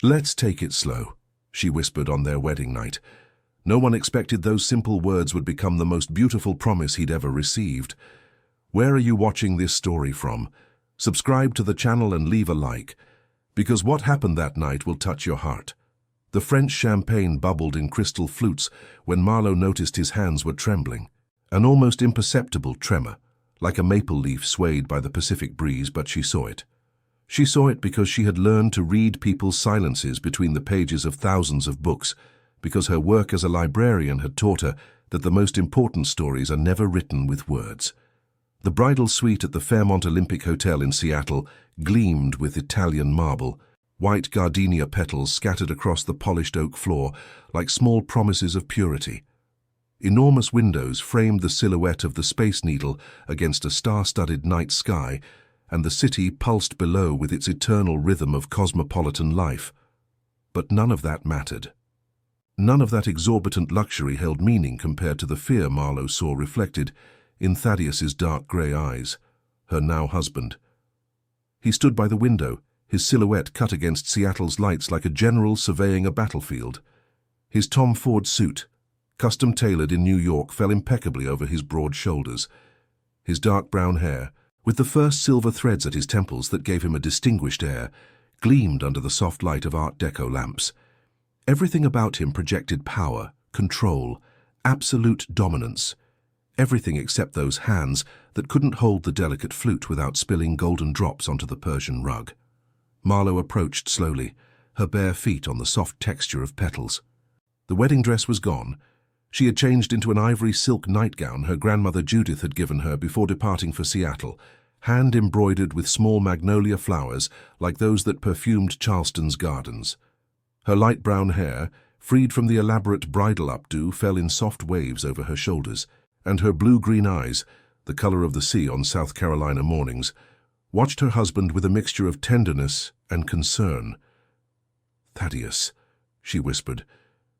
"Let's take it slow," she whispered on their wedding night. No one expected those simple words would become the most beautiful promise he'd ever received. Where are you watching this story from? Subscribe to the channel and leave a like, because what happened that night will touch your heart. The French champagne bubbled in crystal flutes when Marlowe noticed his hands were trembling. An almost imperceptible tremor, like a maple leaf swayed by the Pacific breeze, but she saw it. She saw it because she had learned to read people's silences between the pages of thousands of books, because her work as a librarian had taught her that the most important stories are never written with words. The bridal suite at the Fairmont Olympic Hotel in Seattle gleamed with Italian marble, white gardenia petals scattered across the polished oak floor like small promises of purity. Enormous windows framed the silhouette of the Space Needle against a star-studded night sky, and the city pulsed below with its eternal rhythm of cosmopolitan life. But none of that mattered. None of that exorbitant luxury held meaning compared to the fear Marlowe saw reflected in Thaddeus's dark grey eyes, her now husband. He stood by the window, his silhouette cut against Seattle's lights like a general surveying a battlefield. His Tom Ford suit, custom-tailored in New York, fell impeccably over his broad shoulders. His dark brown hair, with the first silver threads at his temples that gave him a distinguished air, gleamed under the soft light of Art Deco lamps. Everything about him projected power, control, absolute dominance. Everything except those hands that couldn't hold the delicate flute without spilling golden drops onto the Persian rug. Marlowe approached slowly, her bare feet on the soft texture of petals. The wedding dress was gone. She had changed into an ivory silk nightgown her grandmother Judith had given her before departing for Seattle, hand-embroidered with small magnolia flowers like those that perfumed Charleston's gardens. Her light brown hair, freed from the elaborate bridal updo, fell in soft waves over her shoulders, and her blue-green eyes, the color of the sea on South Carolina mornings, watched her husband with a mixture of tenderness and concern. "Thaddeus," she whispered,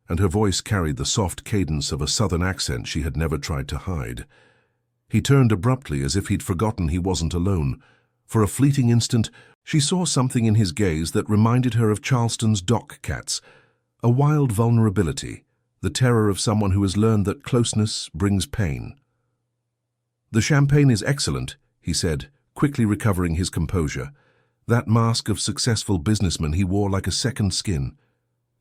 and her voice carried the soft cadence of a southern accent she had never tried to hide. He turned abruptly as if he'd forgotten he wasn't alone. For a fleeting instant, she saw something in his gaze that reminded her of Charleston's dock cats, a wild vulnerability, the terror of someone who has learned that closeness brings pain. "The champagne is excellent," he said, quickly recovering his composure. That mask of successful businessman he wore like a second skin.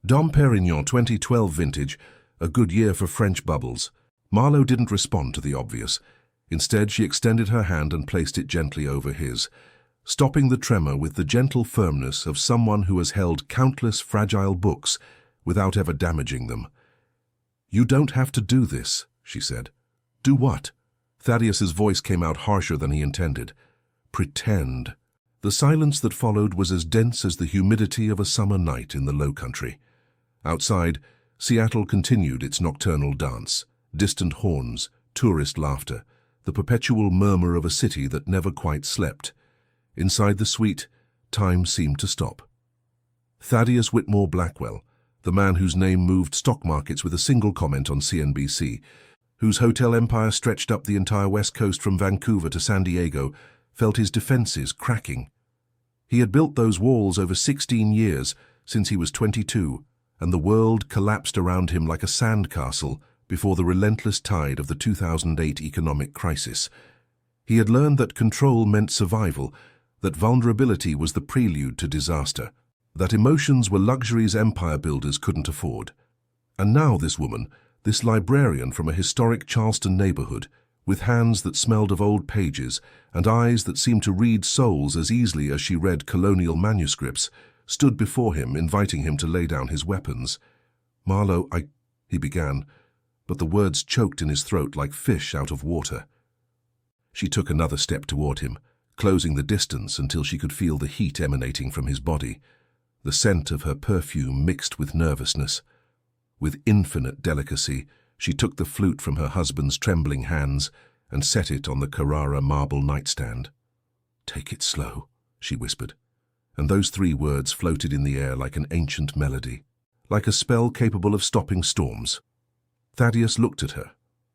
Dom Perignon 2012 vintage, a good year for French bubbles. Marlowe didn't respond to the obvious. Instead, she extended her hand and placed it gently over his, stopping the tremor with the gentle firmness of someone who has held countless fragile books without ever damaging them. "You don't have to do this," she said. "Do what?" Thaddeus's voice came out harsher than he intended. "Pretend." The silence that followed was as dense as the humidity of a summer night in the Low Country. Outside, Seattle continued its nocturnal dance, distant horns, tourist laughter, the perpetual murmur of a city that never quite slept. Inside the suite, time seemed to stop. Thaddeus Whitmore Blackwell, the man whose name moved stock markets with a single comment on CNBC, whose hotel empire stretched up the entire West Coast from Vancouver to San Diego, felt his defenses cracking. He had built those walls over 16 years, since he was 22, and the world collapsed around him like a sandcastle before the relentless tide of the 2008 economic crisis. He had learned that control meant survival, that vulnerability was the prelude to disaster, that emotions were luxuries empire builders couldn't afford. And now this woman, this librarian from a historic Charleston neighborhood, with hands that smelled of old pages and eyes that seemed to read souls as easily as she read colonial manuscripts, stood before him, inviting him to lay down his weapons. "Marlowe, he began, but the words choked in his throat like fish out of water. She took another step toward him, closing the distance until she could feel the heat emanating from his body, the scent of her perfume mixed with nervousness. With infinite delicacy, she took the flute from her husband's trembling hands and set it on the Carrara marble nightstand. "Take it slow," she whispered, and those 3 words floated in the air like an ancient melody, like a spell capable of stopping storms. Thaddeus looked at her,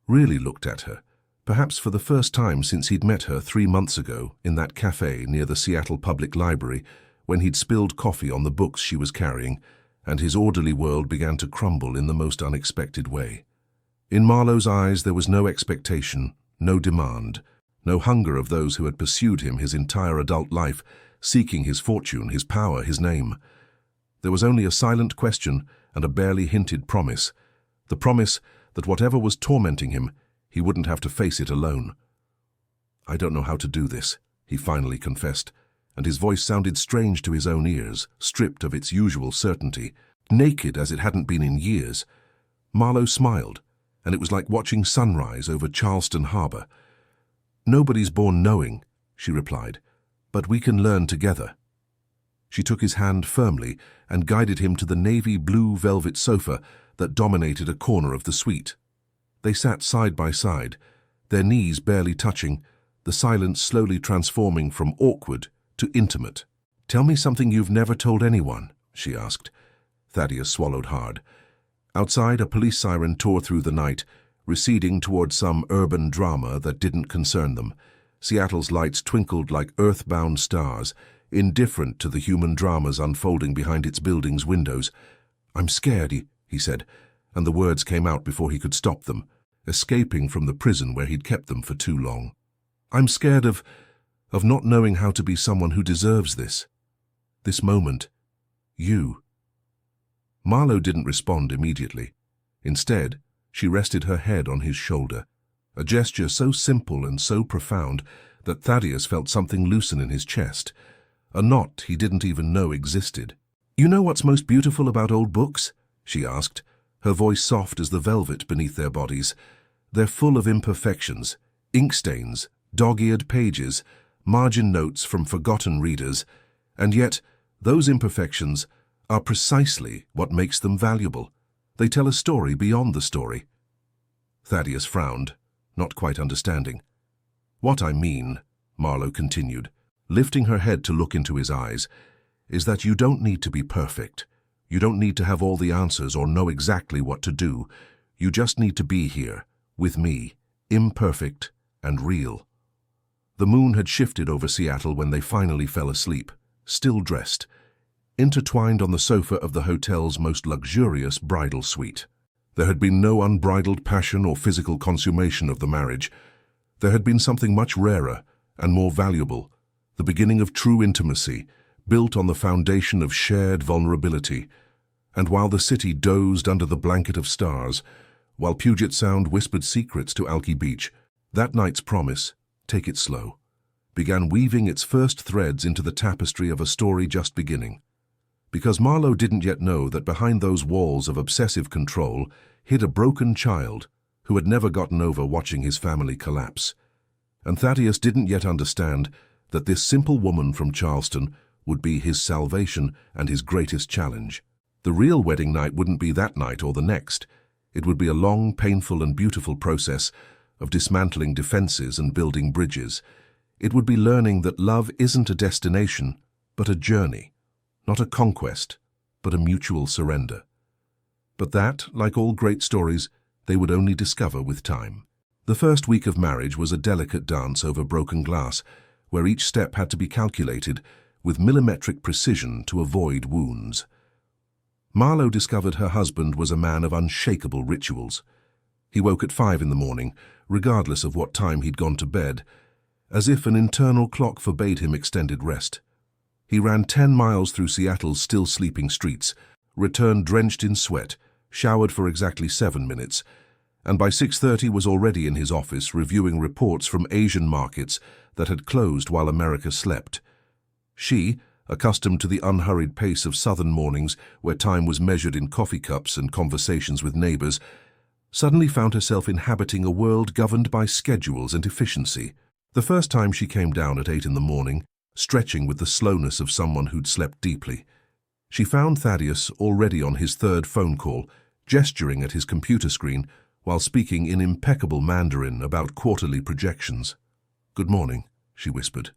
really looked at her, perhaps for the first time since he'd met her 3 months ago in that cafe near the Seattle Public Library, when he'd spilled coffee on the books she was carrying, and his orderly world began to crumble in the most unexpected way. In Marlowe's eyes there was no expectation, no demand, no hunger of those who had pursued him his entire adult life, seeking his fortune, his power, his name. There was only a silent question and a barely hinted promise, the promise that whatever was tormenting him, he wouldn't have to face it alone. "I don't know how to do this," he finally confessed, and his voice sounded strange to his own ears, stripped of its usual certainty, naked as it hadn't been in years. Marlowe smiled, and it was like watching sunrise over Charleston Harbor. "Nobody's born knowing," she replied, "but we can learn together." She took his hand firmly and guided him to the navy blue velvet sofa that dominated a corner of the suite. They sat side by side, their knees barely touching, the silence slowly transforming from awkward to intimate. "Tell me something you've never told anyone," she asked. Thaddeus swallowed hard. Outside, a police siren tore through the night, receding toward some urban drama that didn't concern them. Seattle's lights twinkled like earthbound stars, indifferent to the human dramas unfolding behind its building's windows. "I'm scared," he said, and the words came out before he could stop them, escaping from the prison where he'd kept them for too long. "I'm scared of not knowing how to be someone who deserves this. This moment. You." Marlowe didn't respond immediately. Instead, she rested her head on his shoulder, a gesture so simple and so profound that Thaddeus felt something loosen in his chest, a knot he didn't even know existed. "You know what's most beautiful about old books?" she asked, her voice soft as the velvet beneath their bodies. "They're full of imperfections, ink stains, dog-eared pages, margin notes from forgotten readers, and yet those imperfections are precisely what makes them valuable. They tell a story beyond the story." Thaddeus frowned, not quite understanding. "What I mean," Marlowe continued, lifting her head to look into his eyes, "is that you don't need to be perfect. You don't need to have all the answers or know exactly what to do. You just need to be here, with me, imperfect and real." The moon had shifted over Seattle when they finally fell asleep, still dressed, intertwined on the sofa of the hotel's most luxurious bridal suite. There had been no unbridled passion or physical consummation of the marriage. There had been something much rarer and more valuable, the beginning of true intimacy, built on the foundation of shared vulnerability. And while the city dozed under the blanket of stars, while Puget Sound whispered secrets to Alki Beach, that night's promise, "Take it slow," began weaving its first threads into the tapestry of a story just beginning. Because Marlowe didn't yet know that behind those walls of obsessive control hid a broken child who had never gotten over watching his family collapse. And Thaddeus didn't yet understand that this simple woman from Charleston would be his salvation and his greatest challenge. The real wedding night wouldn't be that night or the next. It would be a long, painful and beautiful process of dismantling defenses and building bridges. It would be learning that love isn't a destination, but a journey. Not a conquest, but a mutual surrender. But that, like all great stories, they would only discover with time. The first week of marriage was a delicate dance over broken glass, where each step had to be calculated with millimetric precision to avoid wounds. Marlowe discovered her husband was a man of unshakable rituals. He woke at 5 in the morning, regardless of what time he'd gone to bed, as if an internal clock forbade him extended rest. He ran 10 miles through Seattle's still sleeping streets, returned drenched in sweat, showered for exactly 7 minutes, and by 6:30 was already in his office reviewing reports from Asian markets that had closed while America slept. She, accustomed to the unhurried pace of southern mornings where time was measured in coffee cups and conversations with neighbors, suddenly found herself inhabiting a world governed by schedules and efficiency. The first time she came down at 8 in the morning, stretching with the slowness of someone who'd slept deeply, she found Thaddeus already on his 3rd phone call, gesturing at his computer screen while speaking in impeccable Mandarin about quarterly projections. "Good morning," she whispered,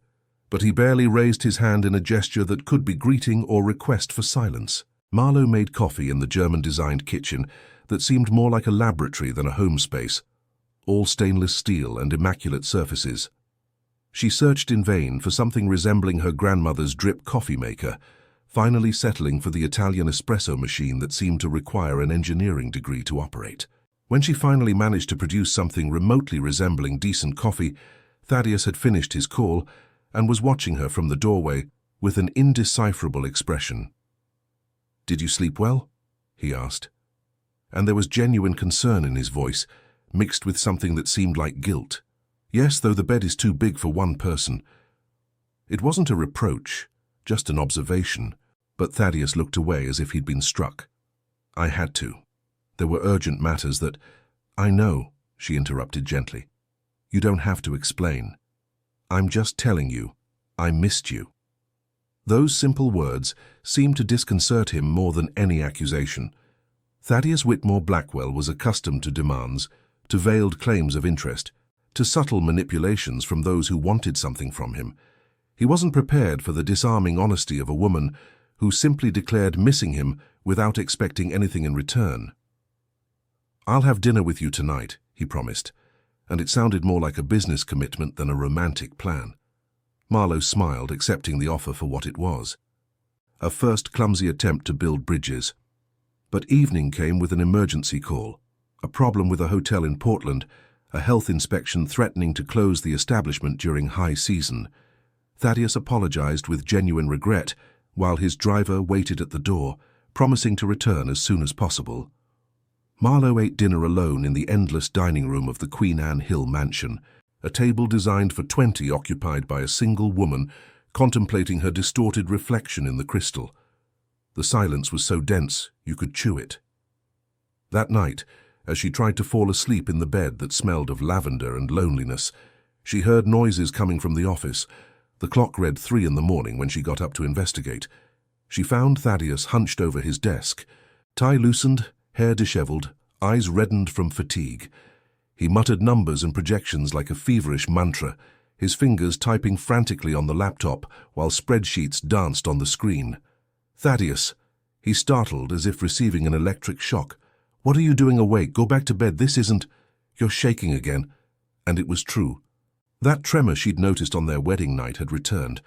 but he barely raised his hand in a gesture that could be greeting or request for silence. Marlowe made coffee in the German-designed kitchen that seemed more like a laboratory than a home space, all stainless steel and immaculate surfaces. She searched in vain for something resembling her grandmother's drip coffee maker, finally settling for the Italian espresso machine that seemed to require an engineering degree to operate. When she finally managed to produce something remotely resembling decent coffee, Thaddeus had finished his call and was watching her from the doorway with an indecipherable expression. "Did you sleep well?" he asked. And there was genuine concern in his voice, mixed with something that seemed like guilt. "Yes, though the bed is too big for one person." It wasn't a reproach, just an observation, but Thaddeus looked away as if he'd been struck. "I had to. There were urgent matters that—" "I know," she interrupted gently. "You don't have to explain. I'm just telling you, I missed you." Those simple words seemed to disconcert him more than any accusation. Thaddeus Whitmore Blackwell was accustomed to demands, to veiled claims of interest, to subtle manipulations from those who wanted something from him. He wasn't prepared for the disarming honesty of a woman who simply declared missing him without expecting anything in return. "I'll have dinner with you tonight," he promised, and it sounded more like a business commitment than a romantic plan. Marlowe smiled, accepting the offer for what it was. A first clumsy attempt to build bridges. But evening came with an emergency call, a problem with a hotel in Portland, a health inspection threatening to close the establishment during high season. Thaddeus apologized with genuine regret while his driver waited at the door, promising to return as soon as possible. Marlowe ate dinner alone in the endless dining room of the Queen Anne Hill mansion, a table designed for 20 occupied by a single woman contemplating her distorted reflection in the crystal. The silence was so dense you could chew it. That night, as she tried to fall asleep in the bed that smelled of lavender and loneliness, she heard noises coming from the office. The clock read 3 in the morning when she got up to investigate. She found Thaddeus hunched over his desk, tie loosened, hair disheveled, eyes reddened from fatigue. He muttered numbers and projections like a feverish mantra, his fingers typing frantically on the laptop while spreadsheets danced on the screen. "Thaddeus!" He startled as if receiving an electric shock. "What are you doing awake? Go back to bed. This isn't—" "You're shaking again." And it was true. That tremor she'd noticed on their wedding night had returned,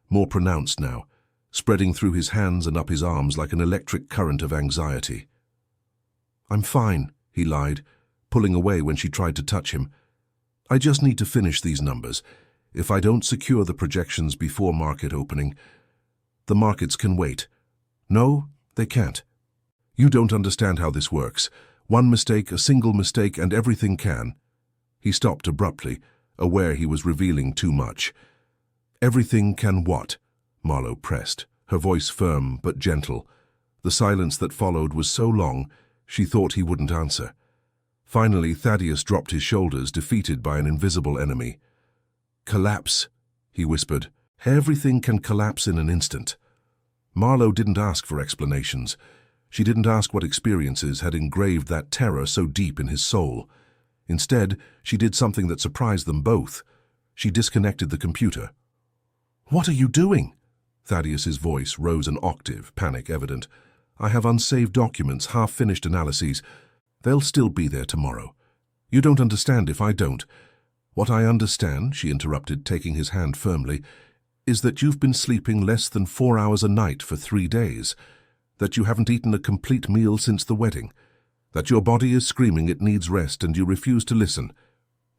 more pronounced now, spreading through his hands and up his arms like an electric current of anxiety. "I'm fine," he lied, pulling away when she tried to touch him. "I just need to finish these numbers. If I don't secure the projections before market opening, the markets can wait." "No, they can't. You don't understand how this works. One mistake, a single mistake, and everything can." He stopped abruptly, aware he was revealing too much. "Everything can what?" Marlowe pressed, her voice firm but gentle. The silence that followed was so long, she thought he wouldn't answer. Finally, Thaddeus dropped his shoulders, defeated by an invisible enemy. "Collapse," he whispered. "Everything can collapse in an instant." Marlowe didn't ask for explanations. She didn't ask what experiences had engraved that terror so deep in his soul. Instead, she did something that surprised them both. She disconnected the computer. "What are you doing?" Thaddeus's voice rose an octave, panic evident. "I have unsaved documents, half-finished analyses. They'll still be there tomorrow. You don't understand if I don't." "What I understand," she interrupted, taking his hand firmly, "is that you've been sleeping less than 4 hours a night for 3 days, that you haven't eaten a complete meal since the wedding, that your body is screaming it needs rest and you refuse to listen."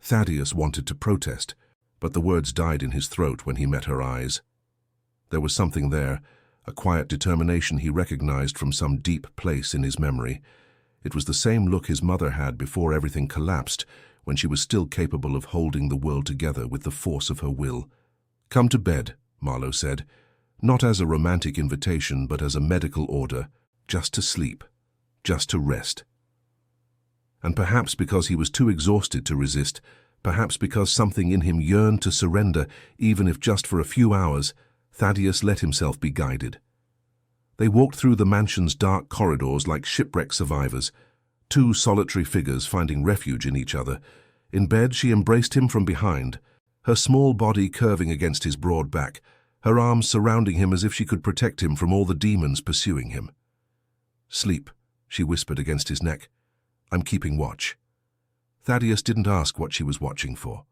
Thaddeus wanted to protest, but the words died in his throat when he met her eyes. There was something there, a quiet determination he recognized from some deep place in his memory. It was the same look his mother had before everything collapsed, when she was still capable of holding the world together with the force of her will. "Come to bed," Marlowe said, not as a romantic invitation but as a medical order, just to sleep, just to rest. And perhaps because he was too exhausted to resist, perhaps because something in him yearned to surrender, even if just for a few hours, Thaddeus let himself be guided. They walked through the mansion's dark corridors like shipwreck survivors, 2 solitary figures finding refuge in each other. In bed, she embraced him from behind, her small body curving against his broad back, her arms surrounding him as if she could protect him from all the demons pursuing him. "Sleep," she whispered against his neck. "I'm keeping watch." Thaddeus didn't ask what she was watching for.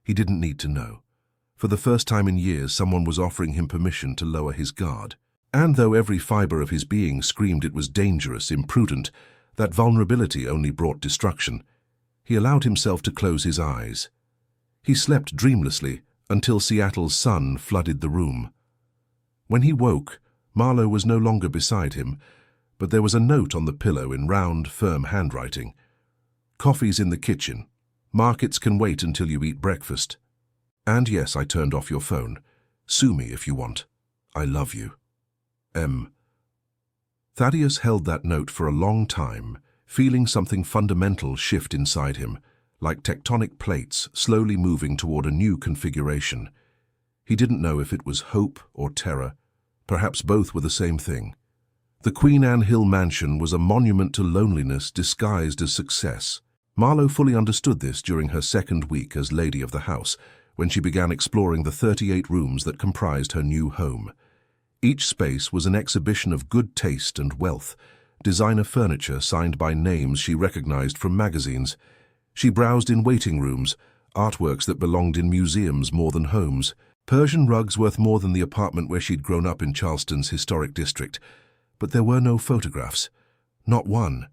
He didn't need to know. For the first time in years, someone was offering him permission to lower his guard. And though every fiber of his being screamed it was dangerous, imprudent, that vulnerability only brought destruction, he allowed himself to close his eyes. He slept dreamlessly until Seattle's sun flooded the room. When he woke, Marlowe was no longer beside him, but there was a note on the pillow in round, firm handwriting. "Coffee's in the kitchen. Markets can wait until you eat breakfast. And yes, I turned off your phone. Sue me if you want. I love you. M." Thaddeus held that note for a long time, feeling something fundamental shift inside him, like tectonic plates slowly moving toward a new configuration. He didn't know if it was hope or terror. Perhaps both were the same thing. The Queen Anne Hill mansion was a monument to loneliness disguised as success. Marlowe fully understood this during her second week as lady of the house, when she began exploring the 38 rooms that comprised her new home. Each space was an exhibition of good taste and wealth, designer furniture signed by names she recognized from magazines. She browsed in waiting rooms, artworks that belonged in museums more than homes, Persian rugs worth more than the apartment where she'd grown up in Charleston's historic district. But there were no photographs. Not one.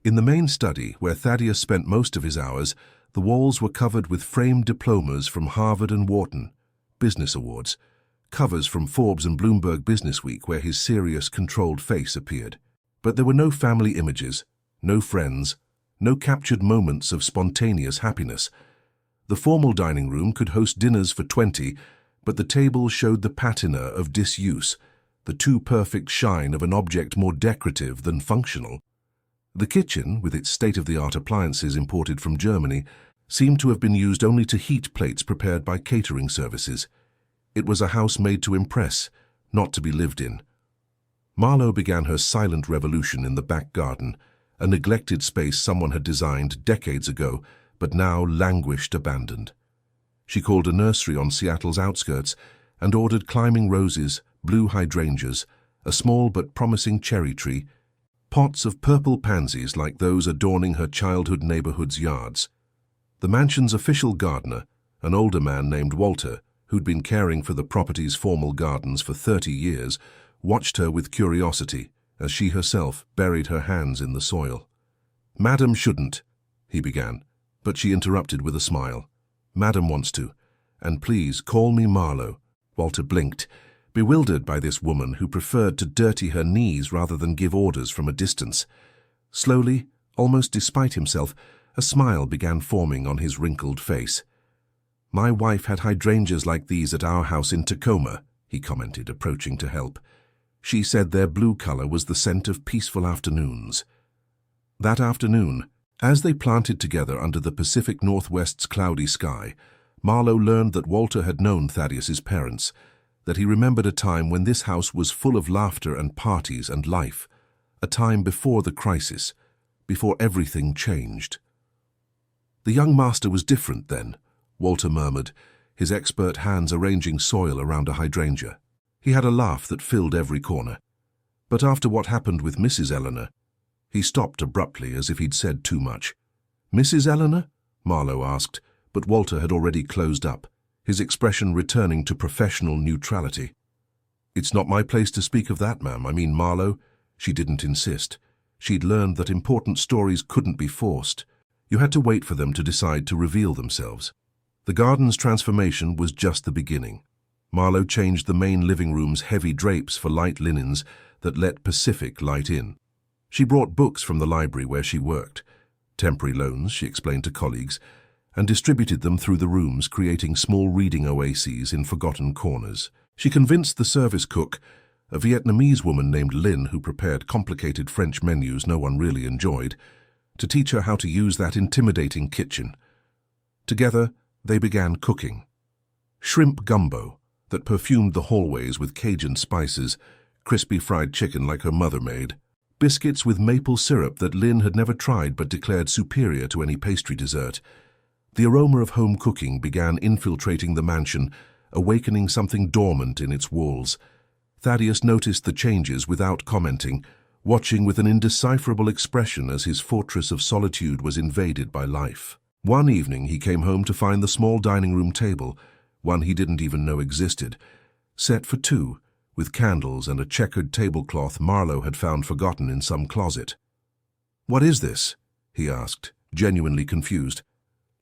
In the main study, where Thaddeus spent most of his hours, the walls were covered with framed diplomas from Harvard and Wharton, business awards, covers from Forbes and Bloomberg Businessweek where his serious, controlled face appeared. But there were no family images, no friends, no captured moments of spontaneous happiness. The formal dining room could host dinners for 20, but the table showed the patina of disuse, the too perfect shine of an object more decorative than functional. The kitchen, with its state-of-the-art appliances imported from Germany, seemed to have been used only to heat plates prepared by catering services. It was a house made to impress, not to be lived in. Marlowe began her silent revolution in the back garden, a neglected space someone had designed decades ago, but now languished abandoned. She called a nursery on Seattle's outskirts and ordered climbing roses, blue hydrangeas, a small but promising cherry tree, pots of purple pansies like those adorning her childhood neighborhood's yards. The mansion's official gardener, an older man named Walter, who'd been caring for the property's formal gardens for 30 years, watched her with curiosity as she herself buried her hands in the soil. "Madam shouldn't," he began, but she interrupted with a smile. "Madam wants to, and please call me Marlowe." Walter blinked, bewildered by this woman who preferred to dirty her knees rather than give orders from a distance. Slowly, almost despite himself, a smile began forming on his wrinkled face. "My wife had hydrangeas like these at our house in Tacoma," he commented, approaching to help. "She said their blue color was the scent of peaceful afternoons." That afternoon, as they planted together under the Pacific Northwest's cloudy sky, Marlowe learned that Walter had known Thaddeus's parents, that he remembered a time when this house was full of laughter and parties and life, a time before the crisis, before everything changed. "The young master was different then," Walter murmured, his expert hands arranging soil around a hydrangea. He had a laugh that filled every corner. But after what happened with Mrs. Eleanor, he stopped abruptly as if he'd said too much. "Mrs. Eleanor?" Marlowe asked, but Walter had already closed up, his expression returning to professional neutrality. "It's not my place to speak of that, ma'am. I mean, Marlowe." She didn't insist. She'd learned that important stories couldn't be forced. You had to wait for them to decide to reveal themselves. The garden's transformation was just the beginning. Marlowe changed the main living room's heavy drapes for light linens that let Pacific light in. She brought books from the library where she worked, temporary loans, she explained to colleagues, and distributed them through the rooms, creating small reading oases in forgotten corners. She convinced the service cook, a Vietnamese woman named Lin who prepared complicated French menus no one really enjoyed, to teach her how to use that intimidating kitchen. Together, they began cooking. Shrimp gumbo that perfumed the hallways with Cajun spices, crispy fried chicken like her mother made, biscuits with maple syrup that Lin had never tried but declared superior to any pastry dessert. The aroma of home cooking began infiltrating the mansion, awakening something dormant in its walls. Thaddeus noticed the changes without commenting, watching with an indecipherable expression as his fortress of solitude was invaded by life. One evening he came home to find the small dining room table, one he didn't even know existed, set for two, with candles and a checkered tablecloth Marlowe had found forgotten in some closet. "What is this?" he asked, genuinely confused.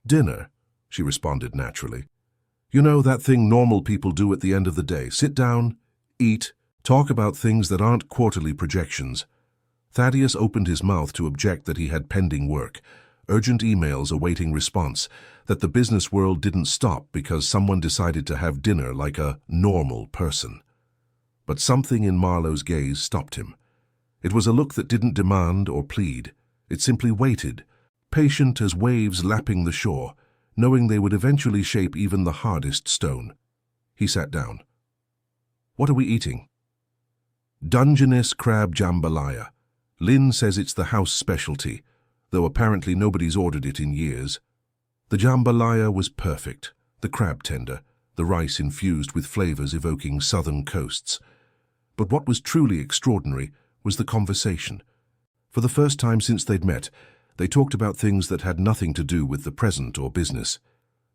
"Dinner," she responded naturally. "You know, that thing normal people do at the end of the day. Sit down, eat, talk about things that aren't quarterly projections." Thaddeus opened his mouth to object that he had pending work, urgent emails awaiting response, that the business world didn't stop because someone decided to have dinner like a normal person. But something in Marlowe's gaze stopped him. It was a look that didn't demand or plead. It simply waited, patient as waves lapping the shore, knowing they would eventually shape even the hardest stone. He sat down. "What are we eating?" "Dungeness crab jambalaya. Lynn says it's the house specialty, though apparently nobody's ordered it in years." The jambalaya was perfect, the crab tender, the rice infused with flavors evoking southern coasts. But what was truly extraordinary was the conversation. For the first time since they'd met, they talked about things that had nothing to do with the present or business.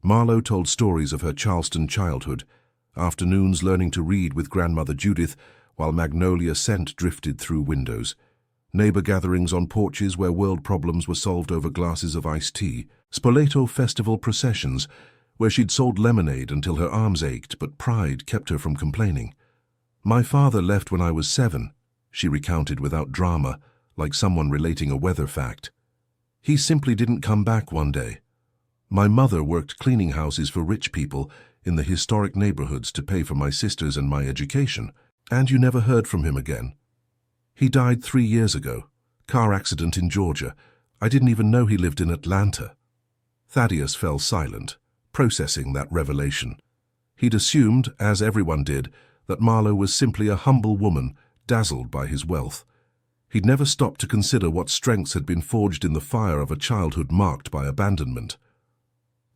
Marlowe told stories of her Charleston childhood, afternoons learning to read with grandmother Judith while magnolia scent drifted through windows, neighbor gatherings on porches where world problems were solved over glasses of iced tea, Spoleto festival processions where she'd sold lemonade until her arms ached but pride kept her from complaining. "My father left when I was 7, she recounted without drama, like someone relating a weather fact. "He simply didn't come back one day. My mother worked cleaning houses for rich people in the historic neighborhoods to pay for my sisters and my education, and you never heard from him again. He died 3 years ago. Car accident in Georgia. I didn't even know he lived in Atlanta." Thaddeus fell silent, processing that revelation. He'd assumed, as everyone did, that Marlowe was simply a humble woman, dazzled by his wealth. He'd never stopped to consider what strengths had been forged in the fire of a childhood marked by abandonment.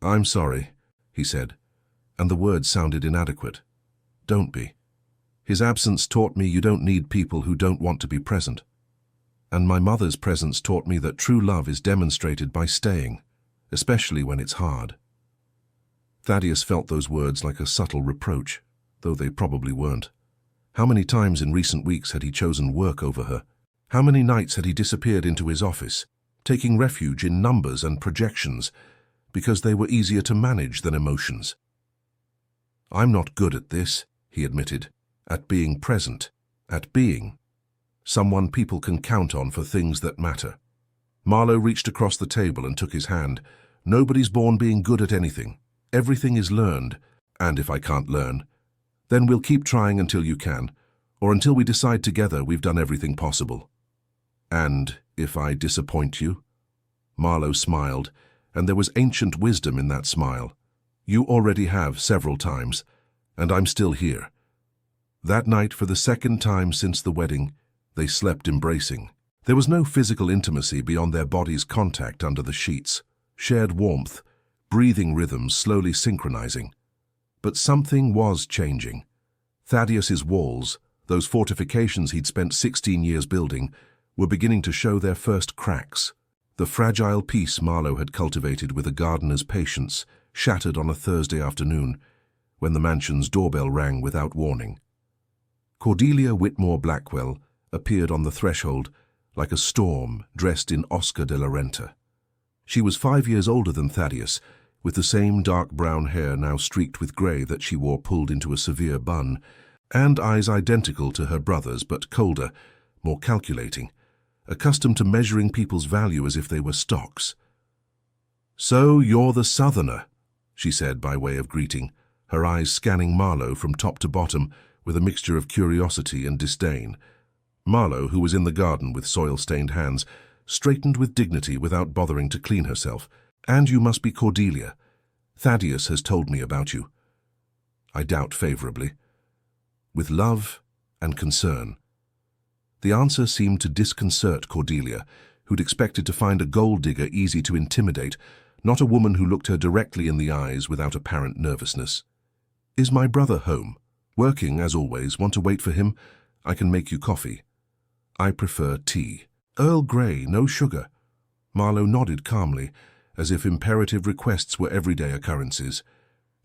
"I'm sorry," he said, and the words sounded inadequate. "Don't be. His absence taught me you don't need people who don't want to be present. And my mother's presence taught me that true love is demonstrated by staying, especially when it's hard." Thaddeus felt those words like a subtle reproach, though they probably weren't. How many times in recent weeks had he chosen work over her? How many nights had he disappeared into his office, taking refuge in numbers and projections, because they were easier to manage than emotions? "I'm not good at this," he admitted, "at being present, at being someone people can count on for things that matter." Marlowe reached across the table and took his hand. "Nobody's born being good at anything. Everything is learned, and if I can't learn, then we'll keep trying until you can, or until we decide together we've done everything possible." "And if I disappoint you?" Marlowe smiled, and there was ancient wisdom in that smile. "You already have several times, and I'm still here." That night, for the second time since the wedding, they slept embracing. There was no physical intimacy beyond their bodies' contact under the sheets, shared warmth, breathing rhythms slowly synchronizing. But something was changing. Thaddeus's walls, those fortifications he'd spent 16 years building, were beginning to show their first cracks. The fragile peace Marlowe had cultivated with a gardener's patience shattered on a Thursday afternoon when the mansion's doorbell rang without warning. Cordelia Whitmore Blackwell appeared on the threshold like a storm dressed in Oscar de la Renta. She was 5 years older than Thaddeus, with the same dark brown hair now streaked with grey that she wore pulled into a severe bun, and eyes identical to her brother's but colder, more calculating, accustomed to measuring people's value as if they were stocks. "So you're the Southerner," she said by way of greeting, her eyes scanning Marlowe from top to bottom with a mixture of curiosity and disdain. Marlowe, who was in the garden with soil-stained hands, straightened with dignity without bothering to clean herself. "And you must be Cordelia. Thaddeus has told me about you." "I doubt favorably." "With love and concern." The answer seemed to disconcert Cordelia, who'd expected to find a gold digger easy to intimidate, not a woman who looked her directly in the eyes without apparent nervousness. "Is my brother home? Working, as always. Want to wait for him? I can make you coffee." "I prefer tea. Earl Grey, no sugar." Marlowe nodded calmly, as if imperative requests were everyday occurrences.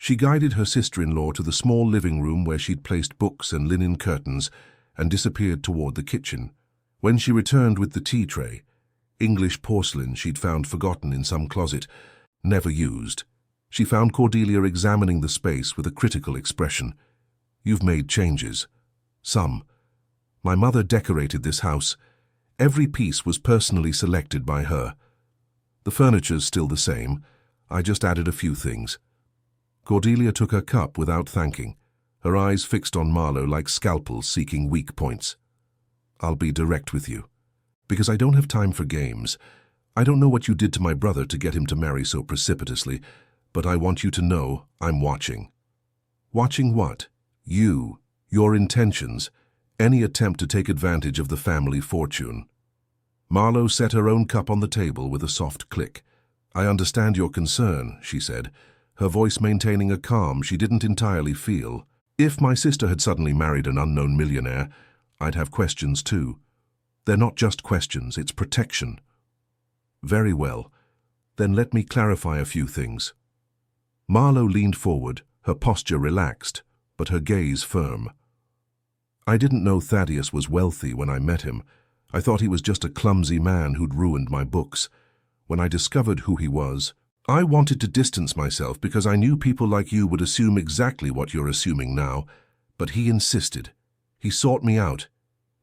She guided her sister-in-law to the small living room where she'd placed books and linen curtains and disappeared toward the kitchen. When she returned with the tea tray, English porcelain she'd found forgotten in some closet, never used, she found Cordelia examining the space with a critical expression. "You've made changes." "Some. My mother decorated this house. Every piece was personally selected by her. The furniture's still the same. I just added a few things." Cordelia took her cup without thanking, her eyes fixed on Marlowe like scalpels seeking weak points. "I'll be direct with you, because I don't have time for games. I don't know what you did to my brother to get him to marry so precipitously, but I want you to know I'm watching." "Watching what?" "You, your intentions, any attempt to take advantage of the family fortune." Marlowe set her own cup on the table with a soft click. "I understand your concern," she said, her voice maintaining a calm she didn't entirely feel. "If my sister had suddenly married an unknown millionaire, I'd have questions too. They're not just questions, it's protection." "Very well. Then let me clarify a few things." Marlowe leaned forward, her posture relaxed, but her gaze firm. "I didn't know Thaddeus was wealthy when I met him. I thought he was just a clumsy man who'd ruined my books. When I discovered who he was, I wanted to distance myself because I knew people like you would assume exactly what you're assuming now. But he insisted. He sought me out.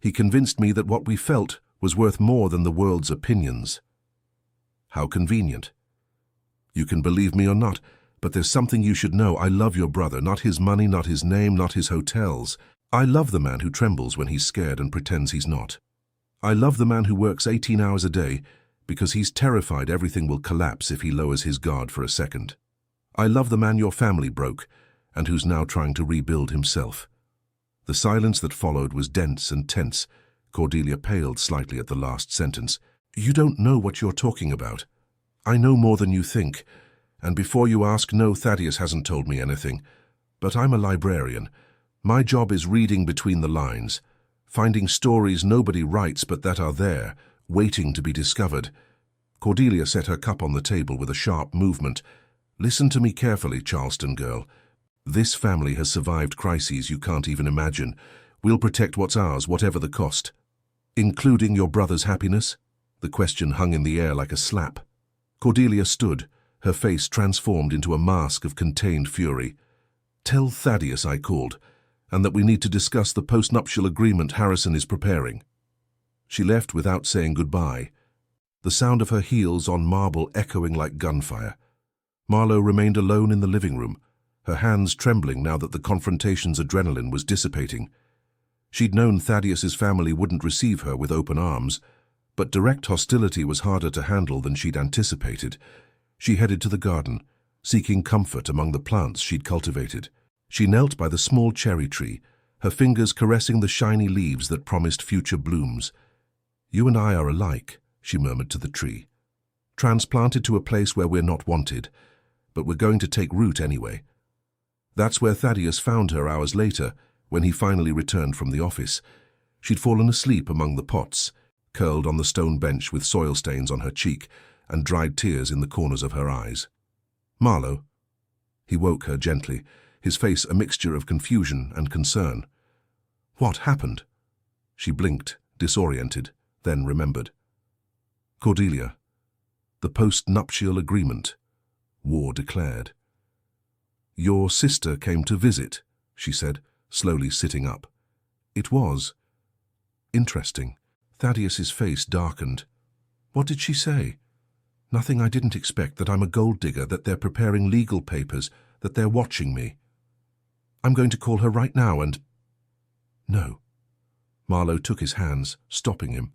He convinced me that what we felt was worth more than the world's opinions." "How convenient." "You can believe me or not, but there's something you should know. I love your brother, not his money, not his name, not his hotels. I love the man who trembles when he's scared and pretends he's not. I love the man who works 18 hours a day because he's terrified everything will collapse if he lowers his guard for a second. I love the man your family broke and who's now trying to rebuild himself." The silence that followed was dense and tense. Cordelia paled slightly at the last sentence. "You don't know what you're talking about. I know more than you think. And before you ask, no, Thaddeus hasn't told me anything. But I'm a librarian. My job is reading between the lines, finding stories nobody writes but that are there, waiting to be discovered." Cordelia set her cup on the table with a sharp movement. "Listen to me carefully, Charleston girl. This family has survived crises you can't even imagine. We'll protect what's ours, whatever the cost." "Including your brother's happiness?" The question hung in the air like a slap. Cordelia stood, her face transformed into a mask of contained fury. "Tell Thaddeus I called, and that we need to discuss the postnuptial agreement Harrison is preparing." She left without saying goodbye, the sound of her heels on marble echoing like gunfire. Marlowe remained alone in the living room, her hands trembling now that the confrontation's adrenaline was dissipating. She'd known Thaddeus's family wouldn't receive her with open arms, but direct hostility was harder to handle than she'd anticipated. She headed to the garden, seeking comfort among the plants she'd cultivated. She knelt by the small cherry tree, her fingers caressing the shiny leaves that promised future blooms. "You and I are alike," she murmured to the tree. "Transplanted to a place where we're not wanted, but we're going to take root anyway." That's where Thaddeus found her hours later, when he finally returned from the office. She'd fallen asleep among the pots, curled on the stone bench with soil stains on her cheek and dried tears in the corners of her eyes. "Marlowe?" He woke her gently, his face a mixture of confusion and concern. "What happened?" She blinked, disoriented, then remembered. "Cordelia, the post-nuptial agreement," war declared. "Your sister came to visit," she said, slowly sitting up. "It was interesting." Thaddeus's face darkened. "What did she say?" "Nothing I didn't expect, that I'm a gold digger, that they're preparing legal papers, that they're watching me. I'm going to call her right now and—" "No." Marlowe took his hands, stopping him.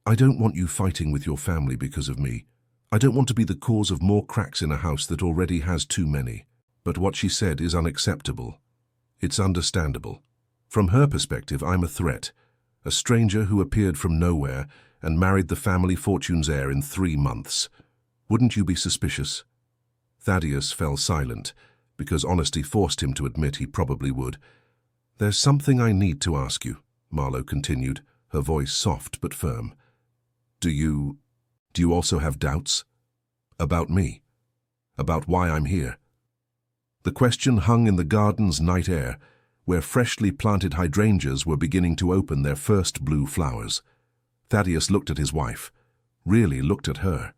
"I don't want you fighting with your family because of me. I don't want to be the cause of more cracks in a house that already has too many. But what she said is unacceptable. It's understandable. From her perspective, I'm a threat, a stranger who appeared from nowhere and married the family fortune's heir in 3 months. Wouldn't you be suspicious?" Thaddeus fell silent, because honesty forced him to admit he probably would. "There's something I need to ask you," Marlowe continued, her voice soft but firm. Do you also have doubts? About me? About why I'm here?" The question hung in the garden's night air, where freshly planted hydrangeas were beginning to open their first blue flowers. Thaddeus looked at his wife, really looked at her.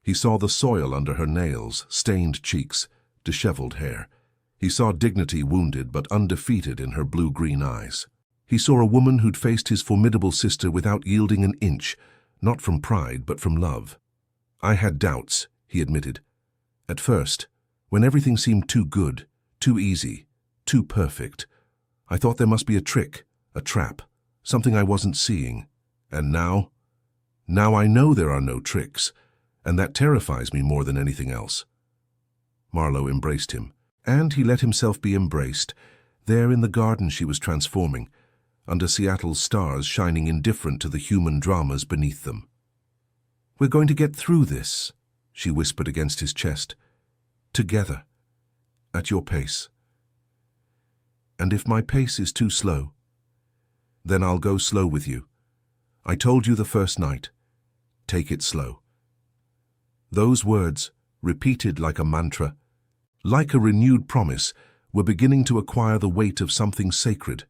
He saw the soil under her nails, stained cheeks, disheveled hair. He saw dignity wounded but undefeated in her blue-green eyes. He saw a woman who'd faced his formidable sister without yielding an inch, not from pride but from love. "I had doubts," he admitted. "At first, when everything seemed too good, too easy, too perfect, I thought there must be a trick, a trap, something I wasn't seeing. And now I know there are no tricks, and that terrifies me more than anything else." Marlowe embraced him, and he let himself be embraced, there in the garden she was transforming, under Seattle's stars shining indifferent to the human dramas beneath them. "We're going to get through this," she whispered against his chest. "Together, at your pace. And if my pace is too slow, then I'll go slow with you. I told you the first night, take it slow." Those words, repeated like a mantra, like a renewed promise, were beginning to acquire the weight of something sacred.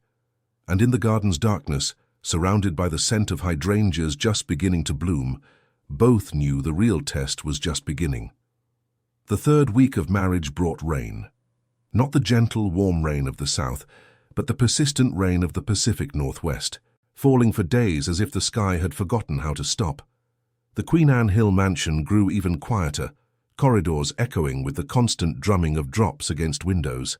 And in the garden's darkness, surrounded by the scent of hydrangeas just beginning to bloom, both knew the real test was just beginning. The third week of marriage brought rain. Not the gentle, warm rain of the south, but the persistent rain of the Pacific Northwest, falling for days as if the sky had forgotten how to stop. The Queen Anne Hill mansion grew even quieter, corridors echoing with the constant drumming of drops against windows.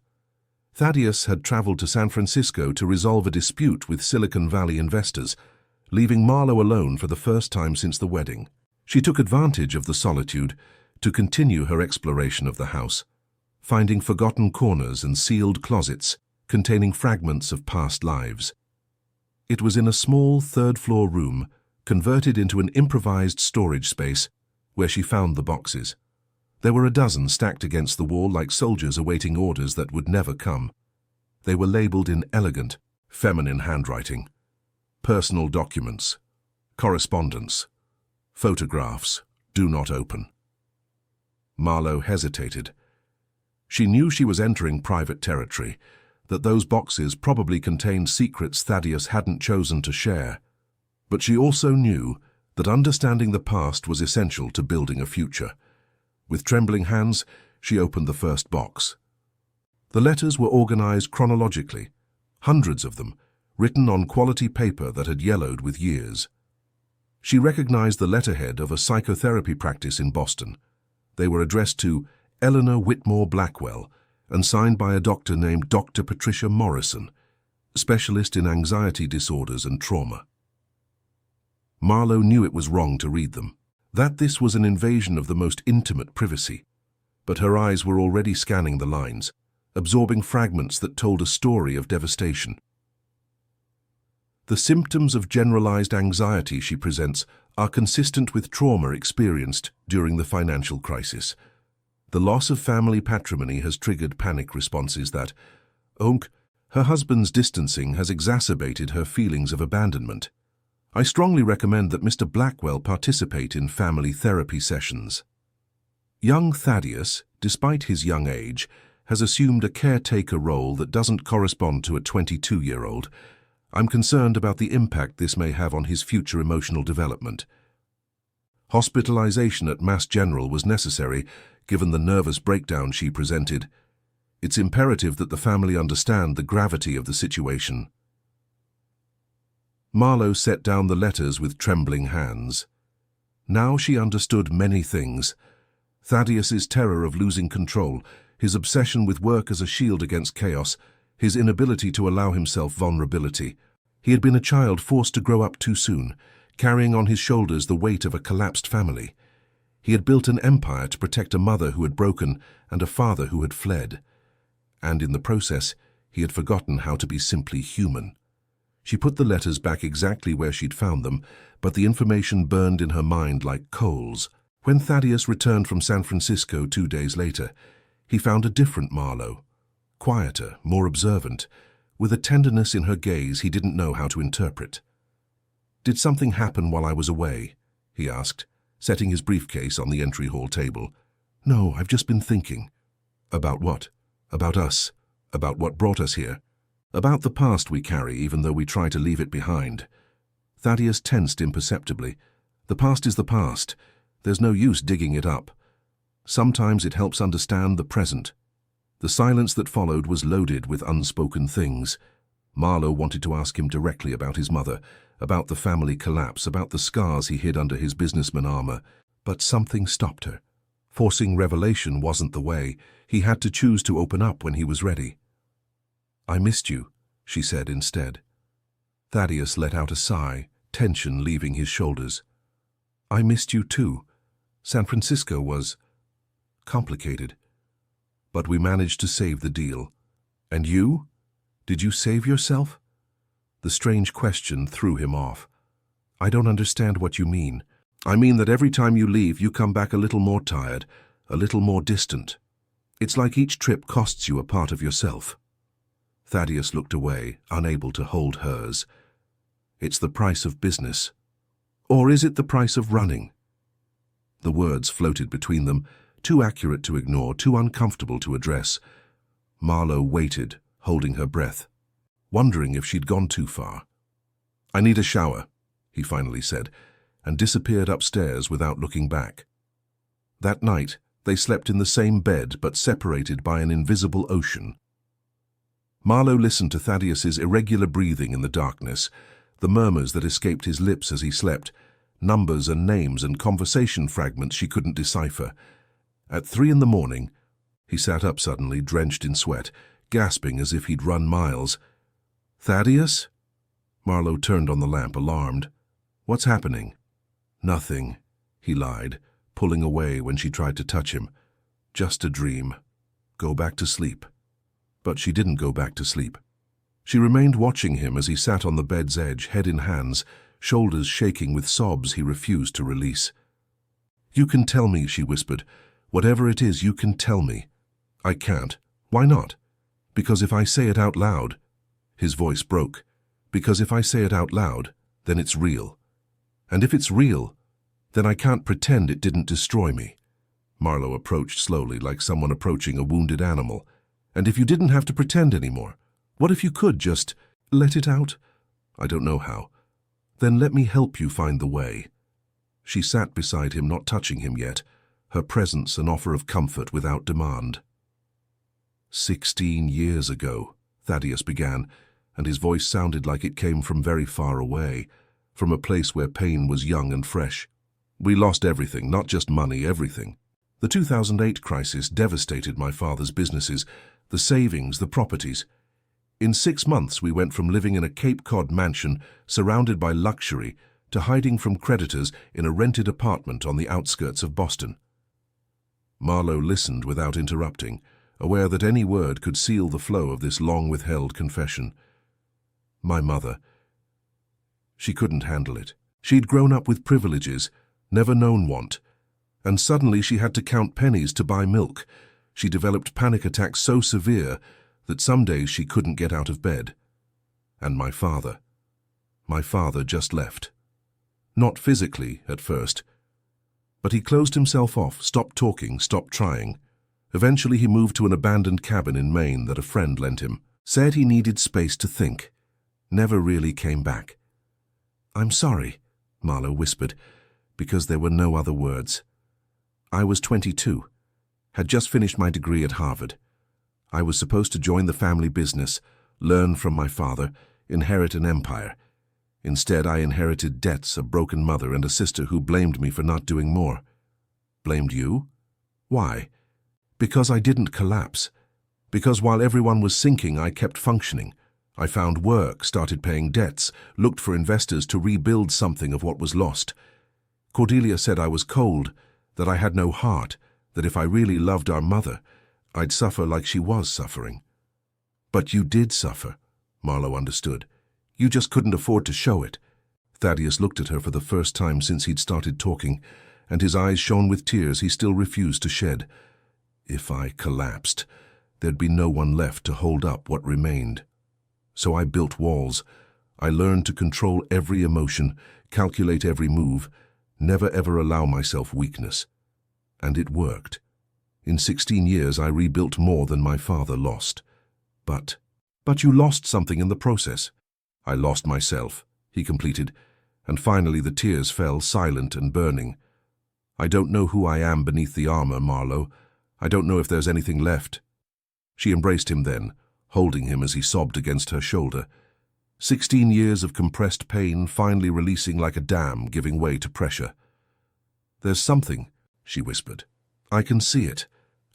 Thaddeus had traveled to San Francisco to resolve a dispute with Silicon Valley investors, leaving Marlowe alone for the first time since the wedding. She took advantage of the solitude to continue her exploration of the house, finding forgotten corners and sealed closets containing fragments of past lives. It was in a small third-floor room, converted into an improvised storage space, where she found the boxes. There were a dozen stacked against the wall like soldiers awaiting orders that would never come. They were labeled in elegant, feminine handwriting. Personal documents, correspondence, photographs, do not open. Marlowe hesitated. She knew she was entering private territory, that those boxes probably contained secrets Thaddeus hadn't chosen to share. But she also knew that understanding the past was essential to building a future. With trembling hands, she opened the first box. The letters were organized chronologically, hundreds of them, written on quality paper that had yellowed with years. She recognized the letterhead of a psychotherapy practice in Boston. They were addressed to Eleanor Whitmore Blackwell and signed by a doctor named Dr. Patricia Morrison, specialist in anxiety disorders and trauma. Marlowe knew it was wrong to read them, that this was an invasion of the most intimate privacy, but her eyes were already scanning the lines, absorbing fragments that told a story of devastation. The symptoms of generalized anxiety she presents are consistent with trauma experienced during the financial crisis. The loss of family patrimony has triggered panic responses that, her husband's distancing has exacerbated her feelings of abandonment. I strongly recommend that Mr. Blackwell participate in family therapy sessions. Young Thaddeus, despite his young age, has assumed a caretaker role that doesn't correspond to a 22-year-old. I'm concerned about the impact this may have on his future emotional development. Hospitalization at Mass General was necessary, given the nervous breakdown she presented. It's imperative that the family understand the gravity of the situation. Marlowe set down the letters with trembling hands. Now she understood many things. Thaddeus's terror of losing control, his obsession with work as a shield against chaos, his inability to allow himself vulnerability. He had been a child forced to grow up too soon, carrying on his shoulders the weight of a collapsed family. He had built an empire to protect a mother who had broken and a father who had fled. And in the process, he had forgotten how to be simply human. She put the letters back exactly where she'd found them, but the information burned in her mind like coals. When Thaddeus returned from San Francisco 2 days later, he found a different Marlowe, quieter, more observant, with a tenderness in her gaze he didn't know how to interpret. "Did something happen while I was away?" he asked, setting his briefcase on the entry hall table. "No, I've just been thinking." "About what?" About us, about what brought us here, about the past we carry even though we try to leave it behind. Thaddeus tensed imperceptibly. The past is the past. There's no use digging it up. Sometimes it helps understand the present. The silence that followed was loaded with unspoken things. Marlowe wanted to ask him directly about his mother, about the family collapse, about the scars he hid under his businessman armor, but something stopped her. Forcing revelation wasn't the way. He had to choose to open up when he was ready. "I missed you," she said instead. Thaddeus let out a sigh, tension leaving his shoulders. "I missed you too. San Francisco was complicated. But we managed to save the deal. And you? Did you save yourself?" The strange question threw him off. "I don't understand what you mean." "I mean that every time you leave, you come back a little more tired, a little more distant. It's like each trip costs you a part of yourself." Thaddeus looked away, unable to hold hers. "It's the price of business. Or is it the price of running?" The words floated between them, too accurate to ignore, too uncomfortable to address. Marlowe waited, holding her breath, wondering if she'd gone too far. "I need a shower," he finally said, and disappeared upstairs without looking back. That night, they slept in the same bed but separated by an invisible ocean. Marlowe listened to Thaddeus's irregular breathing in the darkness, the murmurs that escaped his lips as he slept, numbers and names and conversation fragments she couldn't decipher. At 3 a.m, he sat up suddenly, drenched in sweat, gasping as if he'd run miles. "Thaddeus?" Marlowe turned on the lamp, alarmed. "What's happening?" "Nothing," he lied, pulling away when she tried to touch him. "Just a dream. Go back to sleep." But she didn't go back to sleep. She remained watching him as he sat on the bed's edge, head in hands, shoulders shaking with sobs he refused to release. "You can tell me," she whispered. "Whatever it is, you can tell me." "I can't." "Why not?" "Because if I say it out loud—" His voice broke. "Because if I say it out loud, then it's real. And if it's real, then I can't pretend it didn't destroy me." Marlowe approached slowly, like someone approaching a wounded animal. "And if you didn't have to pretend anymore, what if you could just let it out?" "I don't know how." "Then let me help you find the way." She sat beside him, not touching him yet, her presence an offer of comfort without demand. 16 years ago, Thaddeus began, and his voice sounded like it came from very far away, from a place where pain was young and fresh. "We lost everything, not just money, everything. The 2008 crisis devastated my father's businesses, the savings, the properties. In 6 months, we went from living in a Cape Cod mansion surrounded by luxury to hiding from creditors in a rented apartment on the outskirts of Boston." Marlowe listened without interrupting, aware that any word could seal the flow of this long-withheld confession. "My mother. She couldn't handle it. She'd grown up with privileges, never known want, and suddenly she had to count pennies to buy milk. She developed panic attacks so severe that some days she couldn't get out of bed. And my father just left. Not physically at first, but he closed himself off, stopped talking, stopped trying. Eventually he moved to an abandoned cabin in Maine that a friend lent him. Said he needed space to think. Never really came back." "I'm sorry," Marlowe whispered, because there were no other words. "I was 22, had just finished my degree at Harvard. I was supposed to join the family business, learn from my father, inherit an empire. Instead, I inherited debts, a broken mother, and a sister who blamed me for not doing more." "Blamed you? Why?" "Because I didn't collapse. Because while everyone was sinking, I kept functioning. I found work, started paying debts, looked for investors to rebuild something of what was lost. Cordelia said I was cold, that I had no heart, that if I really loved our mother, I'd suffer like she was suffering." "But you did suffer," Marlowe understood. "You just couldn't afford to show it." Thaddeus looked at her for the first time since he'd started talking, and his eyes shone with tears he still refused to shed. "If I collapsed, there'd be no one left to hold up what remained. So I built walls. I learned to control every emotion, calculate every move, never ever allow myself weakness. And it worked. In 16 years I rebuilt more than my father lost. But you lost something in the process. I lost myself, he completed, and finally the tears fell silent and burning. I don't know who I am beneath the armor, Marlowe. I don't know if there's anything left. She embraced him then, holding him as he sobbed against her shoulder. 16 years of compressed pain finally releasing like a dam, giving way to pressure. There's something, she whispered. I can see it,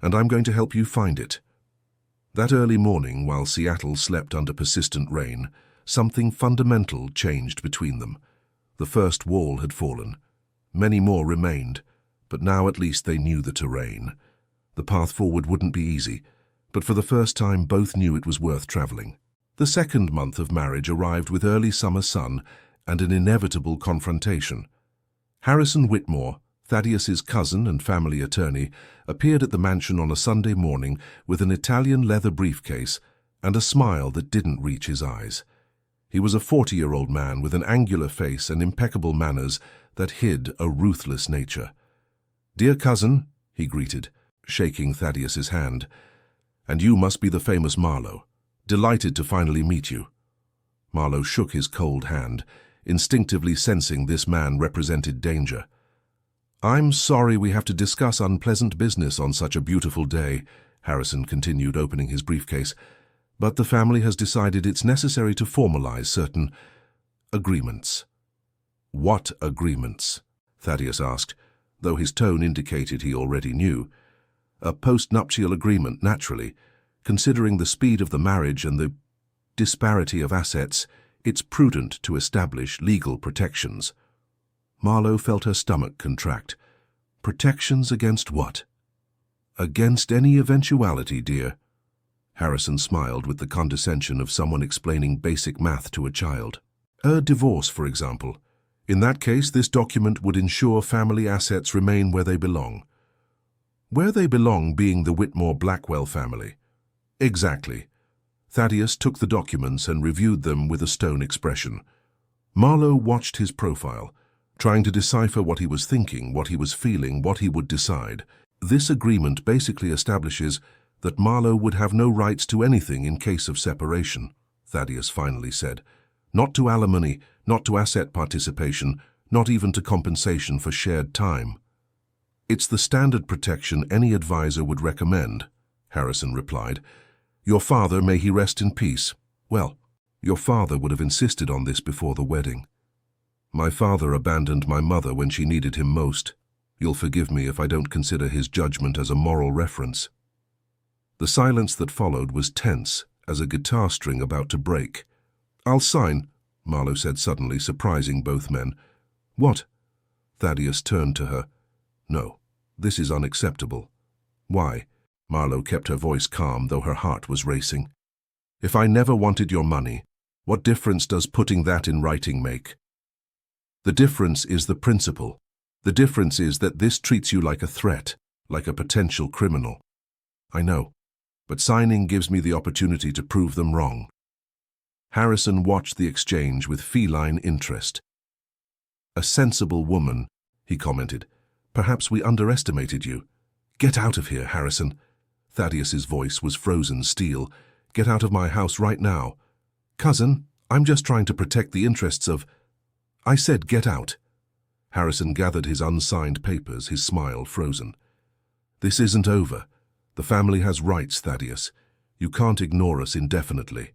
and I'm going to help you find it. That early morning, while Seattle slept under persistent rain, something fundamental changed between them. The first wall had fallen. Many more remained, but now at least they knew the terrain. The path forward wouldn't be easy, but for the first time both knew it was worth traveling. The second month of marriage arrived with early summer sun and an inevitable confrontation. Harrison Whitmore, Thaddeus's cousin and family attorney, appeared at the mansion on a Sunday morning with an Italian leather briefcase and a smile that didn't reach his eyes. He was a 40-year-old man with an angular face and impeccable manners that hid a ruthless nature. "Dear cousin," he greeted, shaking Thaddeus's hand, "and you must be the famous Marlowe. Delighted to finally meet you." Marlowe shook his cold hand, instinctively sensing this man represented danger. "I'm sorry we have to discuss unpleasant business on such a beautiful day," Harrison continued, opening his briefcase, "but the family has decided it's necessary to formalize certain agreements." "What agreements?" Thaddeus asked, though his tone indicated he already knew. "A post-nuptial agreement, naturally. Considering the speed of the marriage and the disparity of assets, it's prudent to establish legal protections." Marlowe felt her stomach contract. "Protections against what?" "Against any eventuality, dear." Harrison smiled with the condescension of someone explaining basic math to a child. "A divorce, for example. In that case, this document would ensure family assets remain where they belong." "Where they belong being the Whitmore-Blackwell family." "Exactly." Thaddeus took the documents and reviewed them with a stone expression. Marlowe watched his profile, trying to decipher what he was thinking, what he was feeling, what he would decide. "This agreement basically establishes that Marlowe would have no rights to anything in case of separation," Thaddeus finally said. "Not to alimony, not to asset participation, not even to compensation for shared time." "It's the standard protection any advisor would recommend," Harrison replied. "Your father, may he rest in peace. Well, your father would have insisted on this before the wedding." "My father abandoned my mother when she needed him most. You'll forgive me if I don't consider his judgment as a moral reference." The silence that followed was tense as a guitar string about to break. "I'll sign," Marlowe said suddenly, surprising both men. "What?" Thaddeus turned to her. "No, this is unacceptable." "Why?" Marlowe kept her voice calm, though her heart was racing. "If I never wanted your money, what difference does putting that in writing make?" "The difference is the principle. The difference is that this treats you like a threat, like a potential criminal." "I know, but signing gives me the opportunity to prove them wrong." Harrison watched the exchange with feline interest. "A sensible woman," he commented. "Perhaps we underestimated you." "Get out of here, Harrison." Thaddeus's voice was frozen steel. "Get out of my house right now." "Cousin, I'm just trying to protect the interests of—" "I said get out." Harrison gathered his unsigned papers, his smile frozen. "This isn't over. The family has rights, Thaddeus. You can't ignore us indefinitely."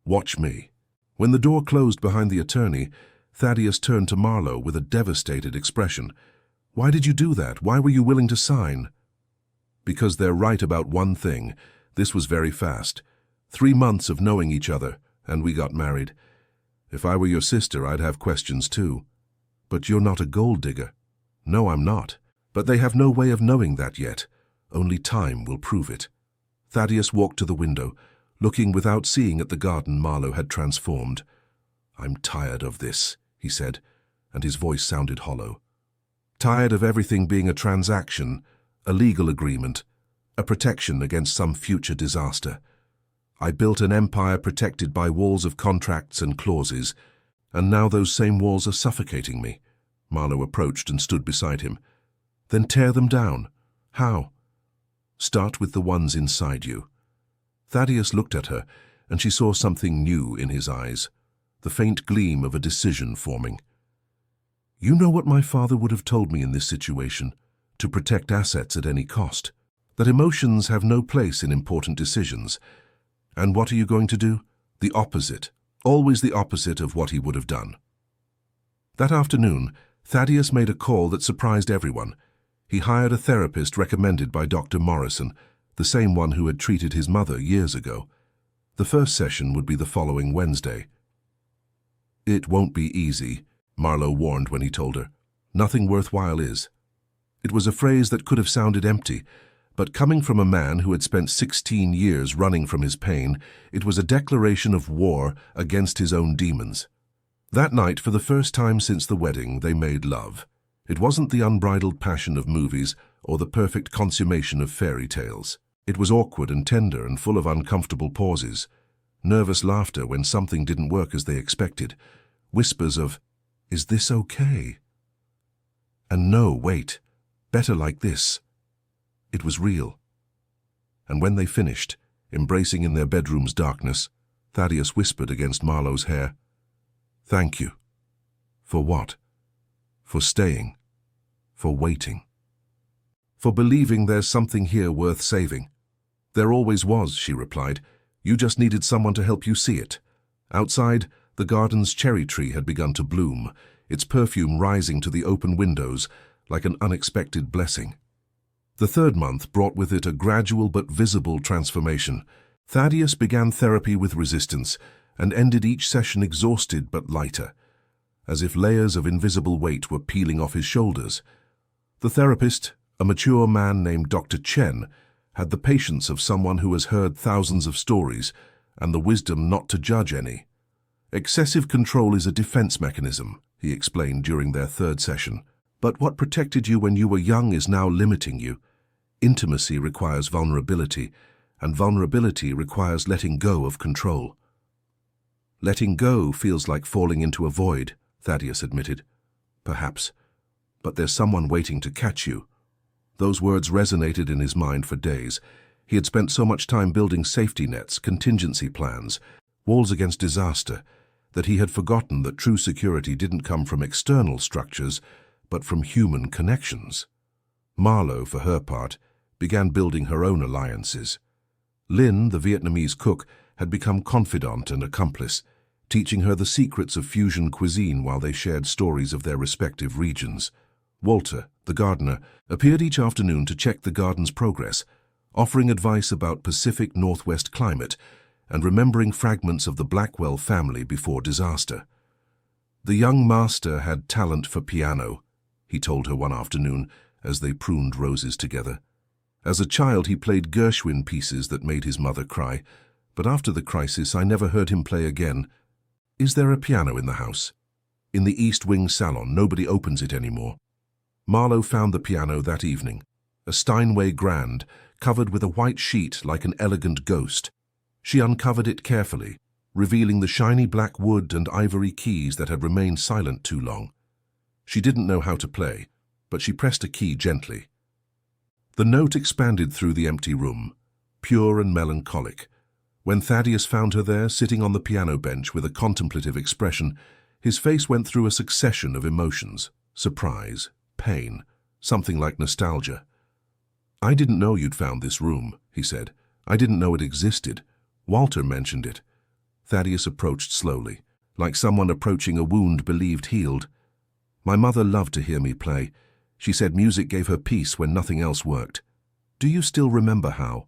"Watch me." When the door closed behind the attorney, Thaddeus turned to Marlowe with a devastated expression. "Why did you do that? Why were you willing to sign?" "Because they're right about one thing. This was very fast. 3 months of knowing each other, and we got married. If I were your sister, I'd have questions too." "But you're not a gold digger." "No, I'm not. But they have no way of knowing that yet. Only time will prove it." Thaddeus walked to the window, looking without seeing at the garden Marlowe had transformed. "I'm tired of this," he said, and his voice sounded hollow. "Tired of everything being a transaction, a legal agreement, a protection against some future disaster. I built an empire protected by walls of contracts and clauses, and now those same walls are suffocating me." Marlowe approached and stood beside him. "Then tear them down." "How?" Start with the ones inside you. Thaddeus looked at her, and she saw something new in his eyes, the faint gleam of a decision forming. You know what my father would have told me in this situation, to protect assets at any cost, that emotions have no place in important decisions. And what are you going to do? The opposite, always the opposite of what he would have done. That afternoon, Thaddeus made a call that surprised everyone. He hired a therapist recommended by Dr. Morrison, the same one who had treated his mother years ago. The first session would be the following Wednesday. It won't be easy, Marlowe warned when he told her. Nothing worthwhile is. It was a phrase that could have sounded empty, but coming from a man who had spent 16 years running from his pain, it was a declaration of war against his own demons. That night, for the first time since the wedding, they made love. It wasn't the unbridled passion of movies or the perfect consummation of fairy tales. It was awkward and tender and full of uncomfortable pauses, nervous laughter when something didn't work as they expected, whispers of, "Is this okay?" And no, wait, better like this. It was real. And when they finished, embracing in their bedroom's darkness, Thaddeus whispered against Marlowe's hair, "Thank you." For what? For staying. For waiting. For believing there's something here worth saving. There always was, she replied. You just needed someone to help you see it. Outside, the garden's cherry tree had begun to bloom, its perfume rising to the open windows like an unexpected blessing. The third month brought with it a gradual but visible transformation. Thaddeus began therapy with resistance and ended each session exhausted but lighter, as if layers of invisible weight were peeling off his shoulders. The therapist, a mature man named Dr. Chen, had the patience of someone who has heard thousands of stories and the wisdom not to judge any. Excessive control is a defense mechanism, he explained during their third session. But what protected you when you were young is now limiting you. Intimacy requires vulnerability, and vulnerability requires letting go of control. Letting go feels like falling into a void, Thaddeus admitted. Perhaps. But there's someone waiting to catch you. Those words resonated in his mind for days. He had spent so much time building safety nets, contingency plans, walls against disaster, that he had forgotten that true security didn't come from external structures, but from human connections. Marlowe, for her part, began building her own alliances. Lin, the Vietnamese cook, had become confidant and accomplice, teaching her the secrets of fusion cuisine while they shared stories of their respective regions. Walter, the gardener, appeared each afternoon to check the garden's progress, offering advice about Pacific Northwest climate and remembering fragments of the Blackwell family before disaster. The young master had talent for piano, he told her one afternoon as they pruned roses together. As a child, he played Gershwin pieces that made his mother cry, but after the crisis, I never heard him play again. Is there a piano in the house? In the East Wing salon, nobody opens it anymore. Marlowe found the piano that evening, a Steinway Grand, covered with a white sheet like an elegant ghost. She uncovered it carefully, revealing the shiny black wood and ivory keys that had remained silent too long. She didn't know how to play, but she pressed a key gently. The note expanded through the empty room, pure and melancholic. When Thaddeus found her there, sitting on the piano bench with a contemplative expression, his face went through a succession of emotions: surprise, pain, something like nostalgia. "I didn't know you'd found this room," he said. "I didn't know it existed. Walter mentioned it." Thaddeus approached slowly, like someone approaching a wound believed healed. "My mother loved to hear me play. She said music gave her peace when nothing else worked. Do you still remember how?"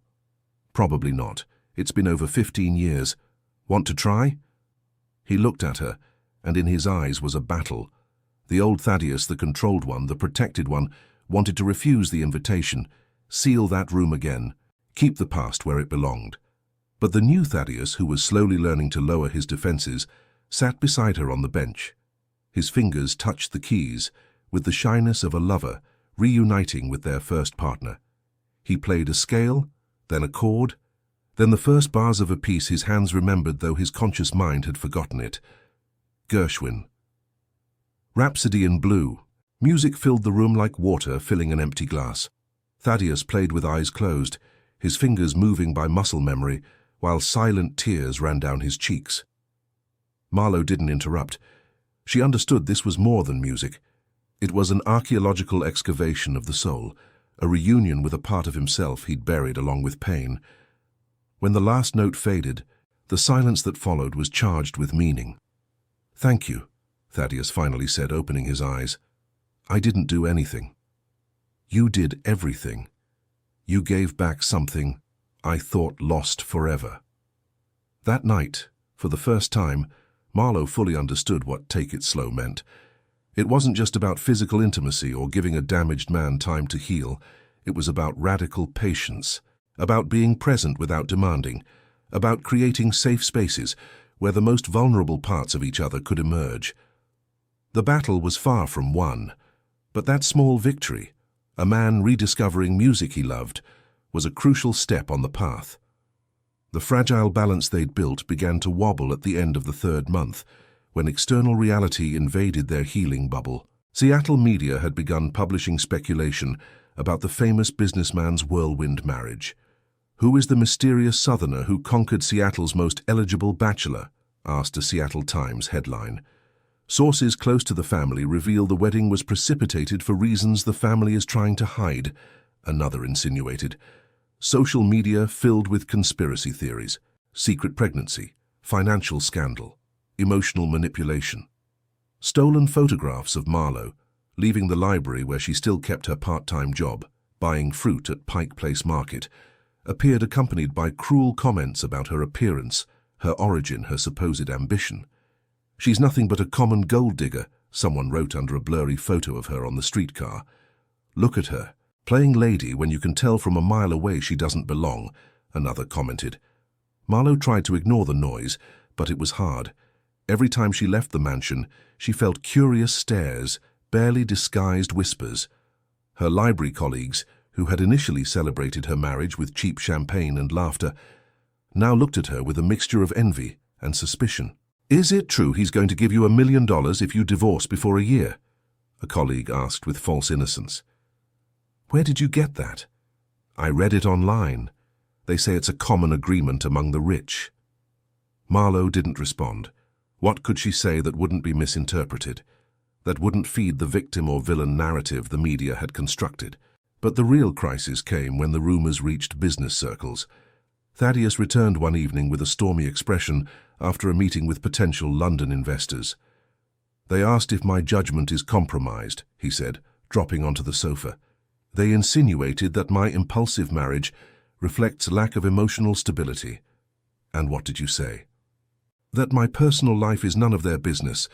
"Probably not. It's been over 15 years. Want to try?" He looked at her, and in his eyes was a battle. The old Thaddeus, the controlled one, the protected one, wanted to refuse the invitation, seal that room again, keep the past where it belonged. But the new Thaddeus, who was slowly learning to lower his defenses, sat beside her on the bench. His fingers touched the keys, with the shyness of a lover reuniting with their first partner. He played a scale, then a chord, then the first bars of a piece his hands remembered though his conscious mind had forgotten it. Gershwin. Rhapsody in Blue. Music filled the room like water filling an empty glass. Thaddeus played with eyes closed, his fingers moving by muscle memory, while silent tears ran down his cheeks. Marlowe didn't interrupt. She understood this was more than music. It was an archaeological excavation of the soul, a reunion with a part of himself he'd buried along with pain. When the last note faded, the silence that followed was charged with meaning. "Thank you," Thaddeus finally said, opening his eyes. "I didn't do anything. You did everything. You gave back something I thought lost forever." That night, for the first time, Marlowe fully understood what "take it slow" meant. It wasn't just about physical intimacy or giving a damaged man time to heal. It was about radical patience, about being present without demanding, about creating safe spaces where the most vulnerable parts of each other could emerge. The battle was far from won, but that small victory, a man rediscovering music he loved, was a crucial step on the path. The fragile balance they'd built began to wobble at the end of the third month, when external reality invaded their healing bubble. Seattle media had begun publishing speculation about the famous businessman's whirlwind marriage. "Who is the mysterious Southerner who conquered Seattle's most eligible bachelor?" asked a Seattle Times headline. Sources close to the family reveal the wedding was precipitated for reasons the family is trying to hide, another insinuated. Social media filled with conspiracy theories, secret pregnancy, financial scandal, emotional manipulation. Stolen photographs of Marlowe, leaving the library where she still kept her part-time job, buying fruit at Pike Place Market, appeared accompanied by cruel comments about her appearance, her origin, her supposed ambition. "She's nothing but a common gold digger," someone wrote under a blurry photo of her on the streetcar. "Look at her, playing lady when you can tell from a mile away she doesn't belong," another commented. Marlowe tried to ignore the noise, but it was hard. Every time she left the mansion, she felt curious stares, barely disguised whispers. Her library colleagues, who had initially celebrated her marriage with cheap champagne and laughter, now looked at her with a mixture of envy and suspicion. "Is it true he's going to give you $1 million if you divorce before a year?" a colleague asked with false innocence. "Where did you get that?" "I read it online. They say it's a common agreement among the rich." Marlowe didn't respond. What could she say that wouldn't be misinterpreted, that wouldn't feed the victim or villain narrative the media had constructed? But the real crisis came when the rumors reached business circles. Thaddeus returned one evening with a stormy expression after a meeting with potential London investors. "They asked if my judgment is compromised," he said, dropping onto the sofa. "They insinuated that my impulsive marriage reflects lack of emotional stability." "And what did you say?" "That my personal life is none of their business.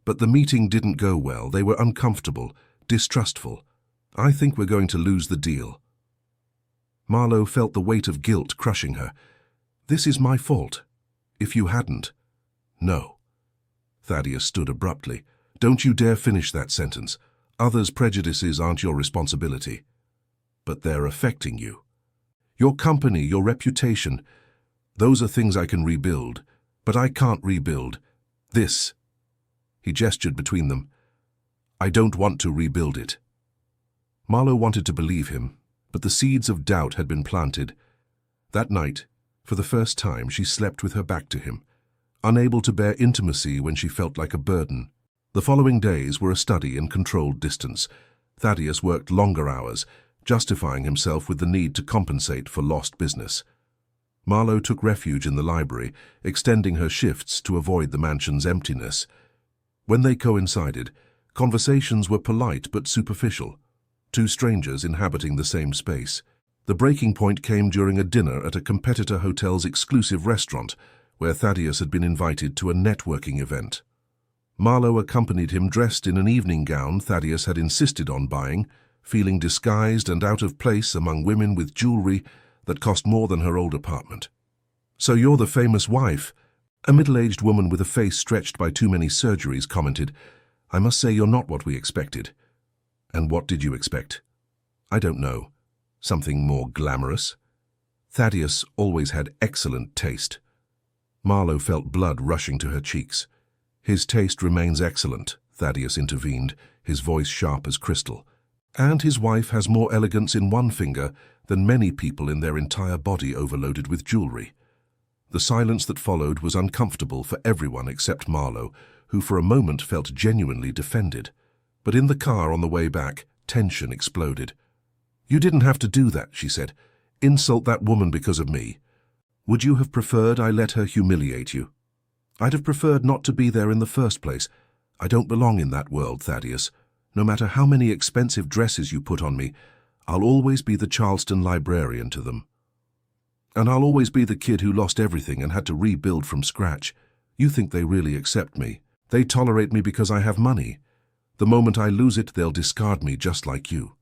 But the meeting didn't go well. They were uncomfortable, distrustful. I think we're going to lose the deal." Marlowe felt the weight of guilt crushing her. "This is my fault. If you hadn't—" "No." Thaddeus stood abruptly. "Don't you dare finish that sentence. Others' prejudices aren't your responsibility. But they're affecting you. Your company, your reputation, those are things I can rebuild. But I can't rebuild this." He gestured between them. "I don't want to rebuild it." Marlowe wanted to believe him, but the seeds of doubt had been planted. That night, for the first time, she slept with her back to him, unable to bear intimacy when she felt like a burden. The following days were a study in controlled distance. Thaddeus worked longer hours, justifying himself with the need to compensate for lost business. Marlowe took refuge in the library, extending her shifts to avoid the mansion's emptiness. When they coincided, conversations were polite but superficial, two strangers inhabiting the same space. The breaking point came during a dinner at a competitor hotel's exclusive restaurant, where Thaddeus had been invited to a networking event. Marlowe accompanied him dressed in an evening gown Thaddeus had insisted on buying, feeling disguised and out of place among women with jewelry that cost more than her old apartment. "So you're the famous wife," a middle-aged woman with a face stretched by too many surgeries commented. "I must say you're not what we expected." "And what did you expect?" "I don't know. Something more glamorous." Thaddeus always had excellent taste. Marlowe felt blood rushing to her cheeks. "His taste remains excellent," Thaddeus intervened, his voice sharp as crystal. And his wife has more elegance in one finger than many people in their entire body overloaded with jewelry. The silence that followed was uncomfortable for everyone except Marlowe, who for a moment felt genuinely defended. But in the car on the way back, tension exploded. "You didn't have to do that," she said. "Insult that woman because of me. Would you have preferred I let her humiliate you?" "I'd have preferred not to be there in the first place. I don't belong in that world, Thaddeus. No matter how many expensive dresses you put on me, I'll always be the Charleston librarian to them. And I'll always be the kid who lost everything and had to rebuild from scratch. You think they really accept me? They tolerate me because I have money. The moment I lose it, they'll discard me just like you.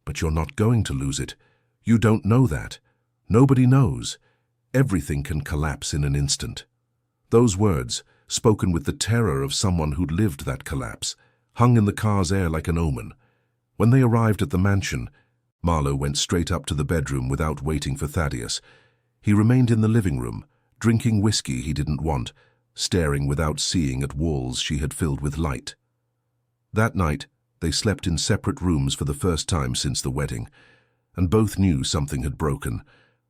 But you're not going to lose it. You don't know that. Nobody knows. Everything can collapse in an instant." Those words, spoken with the terror of someone who'd lived that collapse, hung in the car's air like an omen. When they arrived at the mansion, Marlowe went straight up to the bedroom without waiting for Thaddeus. He remained in the living room, drinking whiskey he didn't want, staring without seeing at walls she had filled with light. That night, they slept in separate rooms for the first time since the wedding, and both knew something had broken.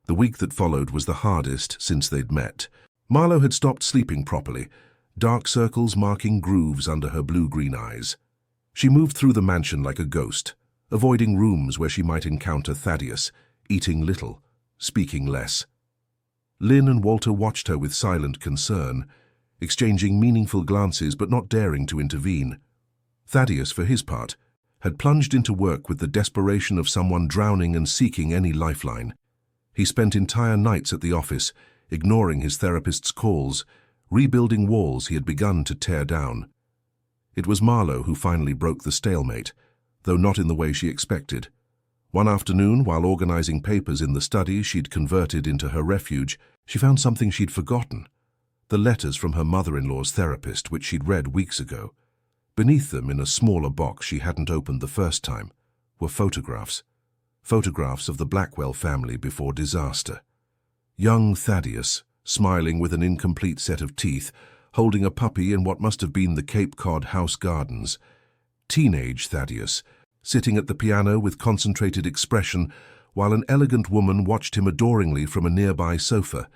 The week that followed was the hardest since they'd met. Marlowe had stopped sleeping properly, dark circles marking grooves under her blue-green eyes. She moved through the mansion like a ghost, avoiding rooms where she might encounter Thaddeus, eating little, speaking less. Lynn and Walter watched her with silent concern, exchanging meaningful glances but not daring to intervene. Thaddeus, for his part, had plunged into work with the desperation of someone drowning and seeking any lifeline. He spent entire nights at the office, ignoring his therapist's calls, rebuilding walls he had begun to tear down. It was Marlowe who finally broke the stalemate, though not in the way she expected. One afternoon, while organizing papers in the study she'd converted into her refuge, she found something she'd forgotten: the letters from her mother-in-law's therapist, which she'd read weeks ago. Beneath them, in a smaller box she hadn't opened the first time, were photographs. Photographs of the Blackwell family before disaster. Young Thaddeus, smiling with an incomplete set of teeth, holding a puppy in what must have been the Cape Cod house gardens. Teenage Thaddeus, sitting at the piano with concentrated expression, while an elegant woman watched him adoringly from a nearby sofa.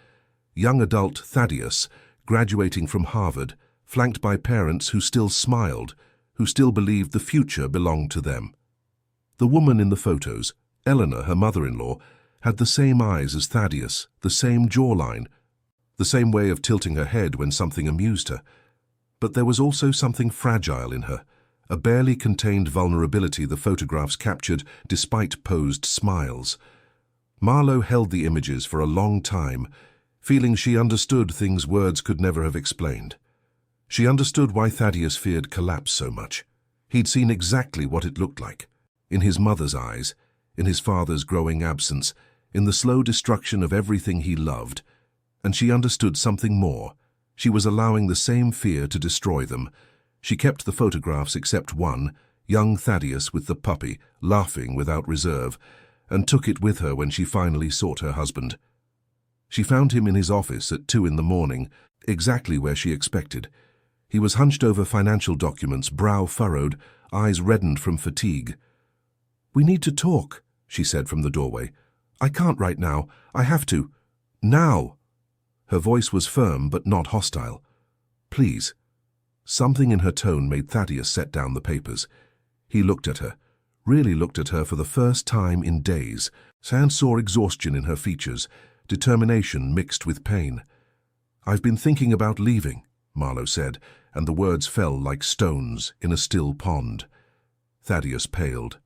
Young adult Thaddeus, graduating from Harvard, flanked by parents who still smiled, who still believed the future belonged to them. The woman in the photos, Eleanor, her mother-in-law, had the same eyes as Thaddeus, the same jawline, the same way of tilting her head when something amused her. But there was also something fragile in her, a barely contained vulnerability the photographs captured despite posed smiles. Marlowe held the images for a long time, feeling she understood things words could never have explained. She understood why Thaddeus feared collapse so much. He'd seen exactly what it looked like, in his mother's eyes, in his father's growing absence, in the slow destruction of everything he loved. And she understood something more. She was allowing the same fear to destroy them. She kept the photographs except one, young Thaddeus with the puppy, laughing without reserve, and took it with her when she finally sought her husband. She found him in his office at 2 a.m, exactly where she expected. He was hunched over financial documents, brow furrowed, eyes reddened from fatigue. "We need to talk," she said from the doorway. "I can't right now. I have to. Now." Her voice was firm but not hostile. "Please." Something in her tone made Thaddeus set down the papers. He looked at her, really looked at her for the first time in days. Sand saw exhaustion in her features, determination mixed with pain. "I've been thinking about leaving," Marlowe said, and the words fell like stones in a still pond. Thaddeus paled.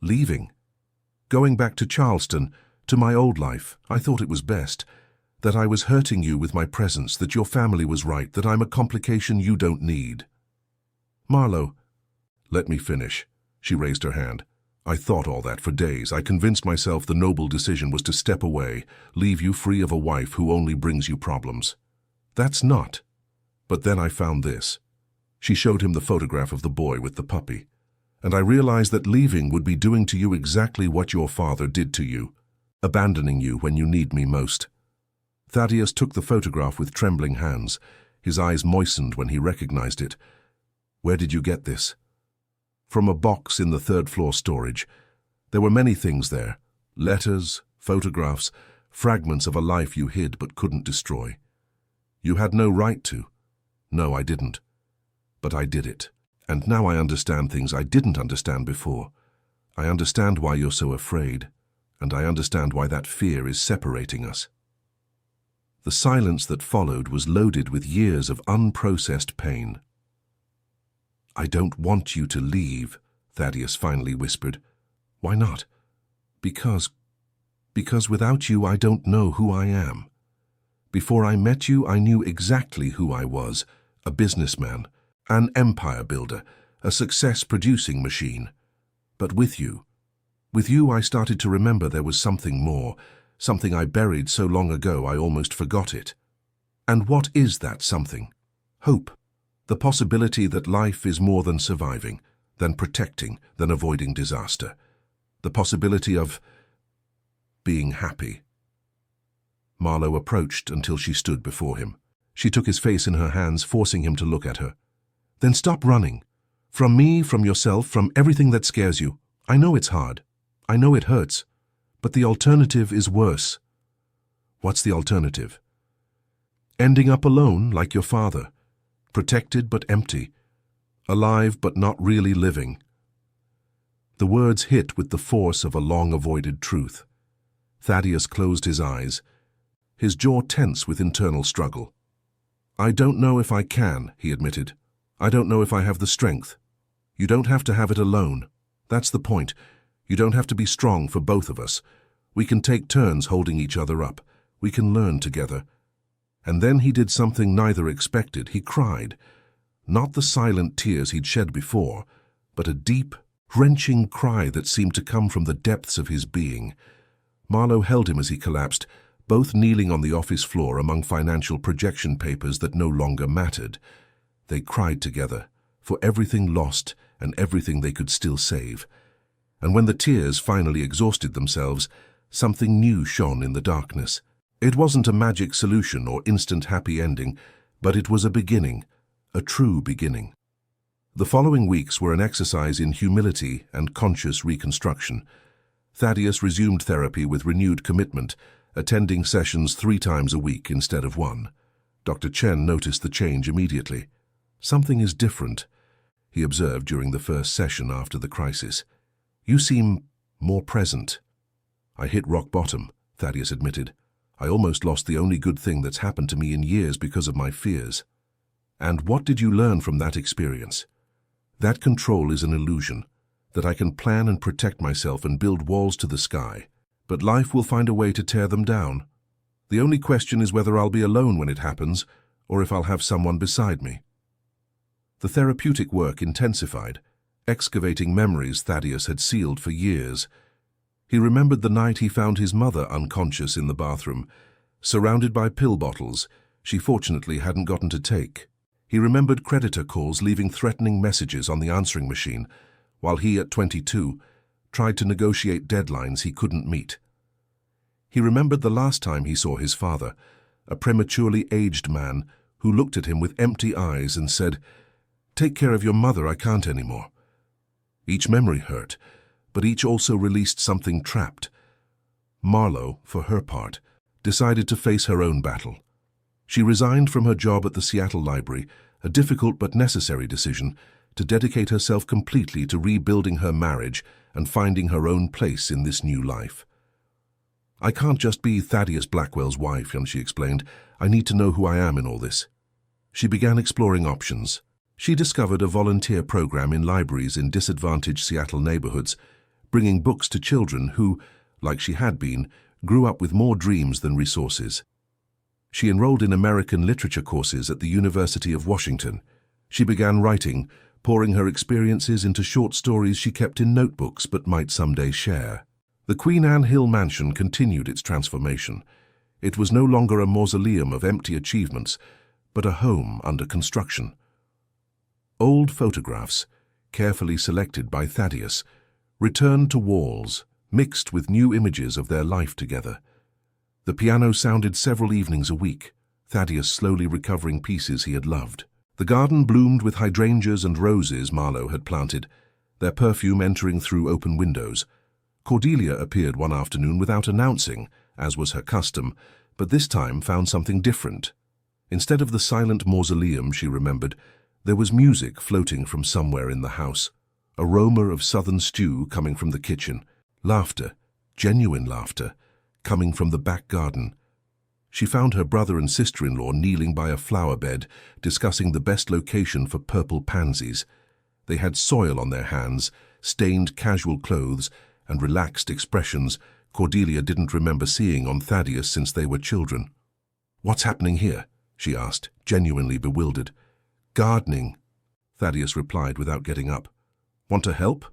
"Leaving? Going back to Charleston, to my old life. I thought it was best. That I was hurting you with my presence, that your family was right, that I'm a complication you don't need." "Marlowe." "Let me finish." She raised her hand. "I thought all that for days. I convinced myself the noble decision was to step away, leave you free of a wife who only brings you problems. That's not. But then I found this." She showed him the photograph of the boy with the puppy. "And I realized that leaving would be doing to you exactly what your father did to you, abandoning you when you need me most." Thaddeus took the photograph with trembling hands. His eyes moistened when he recognized it. "Where did you get this?" from a box in the third-floor storage. There were many things there: letters, photographs, fragments of a life you hid but couldn't destroy. You had no right to. No, I didn't. But I did it. And now I understand things I didn't understand before. I understand why you're so afraid, and I understand why that fear is separating us. The silence that followed was loaded with years of unprocessed pain. "I don't want you to leave," Thaddeus finally whispered. "Why not?" Because without you I don't know who I am. Before I met you I knew exactly who I was: a businessman, an empire builder, a success-producing machine. But with you I started to remember there was something more, something I buried so long ago I almost forgot it. And what is that something? Hope. The possibility that life is more than surviving, than protecting, than avoiding disaster. The possibility of being happy. Marlowe approached until she stood before him. She took his face in her hands, forcing him to look at her. "Then stop running. From me, from yourself, from everything that scares you. I know it's hard. I know it hurts. But the alternative is worse." "What's the alternative?" "Ending up alone, like your father. Protected but empty. Alive but not really living." The words hit with the force of a long-avoided truth. Thaddeus closed his eyes, his jaw tense with internal struggle. "I don't know if I can," he admitted. "I don't know if I have the strength. You don't have to have it alone. That's the point. You don't have to be strong for both of us. We can take turns holding each other up. We can learn together." And then he did something neither expected. He cried. Not the silent tears he'd shed before, but a deep, wrenching cry that seemed to come from the depths of his being. Marlowe held him as he collapsed, both kneeling on the office floor among financial projection papers that no longer mattered. They cried together, for everything lost and everything they could still save. And when the tears finally exhausted themselves, something new shone in the darkness. It wasn't a magic solution or instant happy ending, but it was a beginning, a true beginning. The following weeks were an exercise in humility and conscious reconstruction. Thaddeus resumed therapy with renewed commitment, attending sessions 3 times a week instead of 1. Dr. Chen noticed the change immediately. "Something is different," he observed during the first session after the crisis. "You seem more present." "I hit rock bottom," Thaddeus admitted. "I almost lost the only good thing that's happened to me in years because of my fears." "And what did you learn from that experience?" "That control is an illusion, that I can plan and protect myself and build walls to the sky, but life will find a way to tear them down. The only question is whether I'll be alone when it happens, or if I'll have someone beside me." The therapeutic work intensified, excavating memories Thaddeus had sealed for years. He remembered the night he found his mother unconscious in the bathroom, surrounded by pill bottles she fortunately hadn't gotten to take. He remembered creditor calls leaving threatening messages on the answering machine, while he, at 22, tried to negotiate deadlines he couldn't meet. He remembered the last time he saw his father, a prematurely aged man who looked at him with empty eyes and said, "Take care of your mother, I can't anymore." Each memory hurt, but each also released something trapped. Marlowe, for her part, decided to face her own battle. She resigned from her job at the Seattle Library, a difficult but necessary decision, to dedicate herself completely to rebuilding her marriage and finding her own place in this new life. "I can't just be Thaddeus Blackwell's wife," she explained. "I need to know who I am in all this." She began exploring options. She discovered a volunteer program in libraries in disadvantaged Seattle neighborhoods, bringing books to children who, like she had been, grew up with more dreams than resources. She enrolled in American literature courses at the University of Washington. She began writing, pouring her experiences into short stories she kept in notebooks but might someday share. The Queen Anne Hill mansion continued its transformation. It was no longer a mausoleum of empty achievements, but a home under construction. Old photographs, carefully selected by Thaddeus, returned to walls, mixed with new images of their life together. The piano sounded several evenings a week, Thaddeus slowly recovering pieces he had loved. The garden bloomed with hydrangeas and roses Marlowe had planted, their perfume entering through open windows. Cordelia appeared one afternoon without announcing, as was her custom, but this time found something different. Instead of the silent mausoleum she remembered, there was music floating from somewhere in the house, aroma of southern stew coming from the kitchen, laughter, genuine laughter, coming from the back garden. She found her brother and sister-in-law kneeling by a flower bed, discussing the best location for purple pansies. They had soil on their hands, stained casual clothes, and relaxed expressions Cordelia didn't remember seeing on Thaddeus since they were children. "What's happening here?" she asked, genuinely bewildered. "Gardening," Thaddeus replied without getting up. "Want to help?"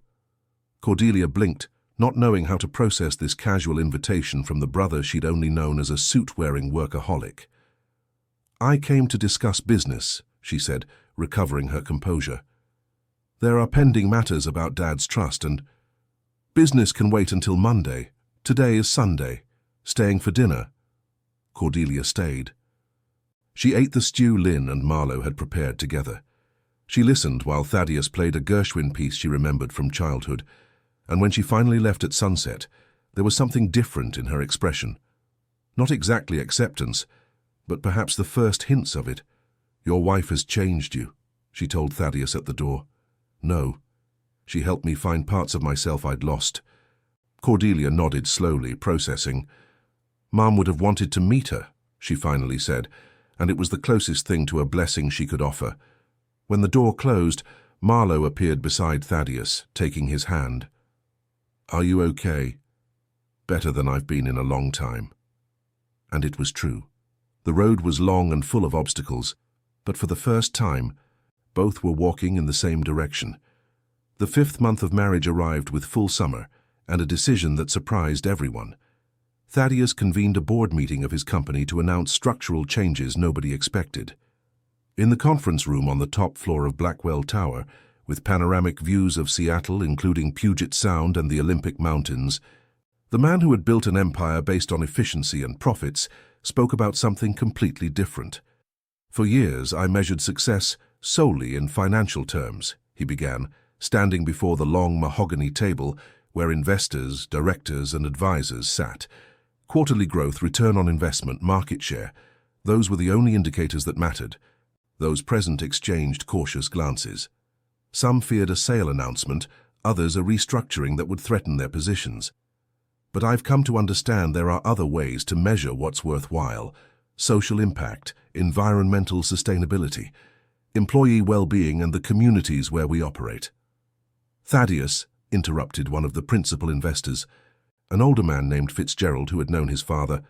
Cordelia blinked, not knowing how to process this casual invitation from the brother she'd only known as a suit-wearing workaholic. "I came to discuss business," she said, recovering her composure. "There are pending matters about Dad's trust and business can wait until Monday. Today is Sunday. Staying for dinner?" Cordelia stayed. She ate the stew Lynn and Marlowe had prepared together. She listened while Thaddeus played a Gershwin piece she remembered from childhood, and when she finally left at sunset, there was something different in her expression. Not exactly acceptance, but perhaps the first hints of it. "Your wife has changed you," she told Thaddeus at the door. "No. She helped me find parts of myself I'd lost." Cordelia nodded slowly, processing. "Mom would have wanted to meet her," she finally said, and it was the closest thing to a blessing she could offer. When the door closed, Marlowe appeared beside Thaddeus, taking his hand. "Are you okay?" "Better than I've been in a long time." And it was true. The road was long and full of obstacles, but for the first time, both were walking in the same direction. The 5th month of marriage arrived with full summer and a decision that surprised everyone. Thaddeus convened a board meeting of his company to announce structural changes nobody expected. In the conference room on the top floor of Blackwell Tower, with panoramic views of Seattle including Puget Sound and the Olympic Mountains, the man who had built an empire based on efficiency and profits spoke about something completely different. "For years I measured success solely in financial terms," he began, standing before the long mahogany table where investors, directors, and advisors sat. Quarterly growth, return on investment, market share, those were the only indicators that mattered. Those present exchanged cautious glances. Some feared a sale announcement, others a restructuring that would threaten their positions. But I've come to understand there are other ways to measure what's worthwhile: social impact, environmental sustainability, employee well-being, and the communities where we operate. "Thaddeus," interrupted one of the principal investors, an older man named Fitzgerald who had known his father,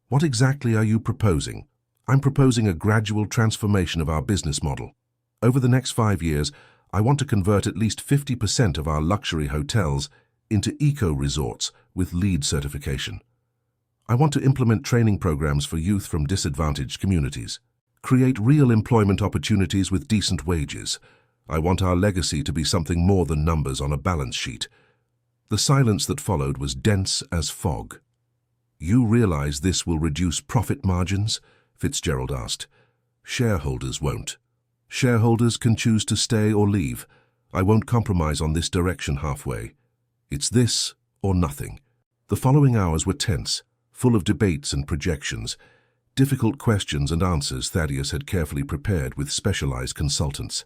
"what exactly are you proposing?" "I'm proposing a gradual transformation of our business model. Over the next 5 years, I want to convert at least 50% of our luxury hotels into eco-resorts with LEED certification. I want to implement training programs for youth from disadvantaged communities, create real employment opportunities with decent wages. I want our legacy to be something more than numbers on a balance sheet." The silence that followed was dense as fog. "You realize this will reduce profit margins?" Fitzgerald asked. "Shareholders won't. Shareholders can choose to stay or leave. I won't compromise on this direction halfway. It's this or nothing." The following hours were tense, full of debates and projections, difficult questions and answers Thaddeus had carefully prepared with specialized consultants.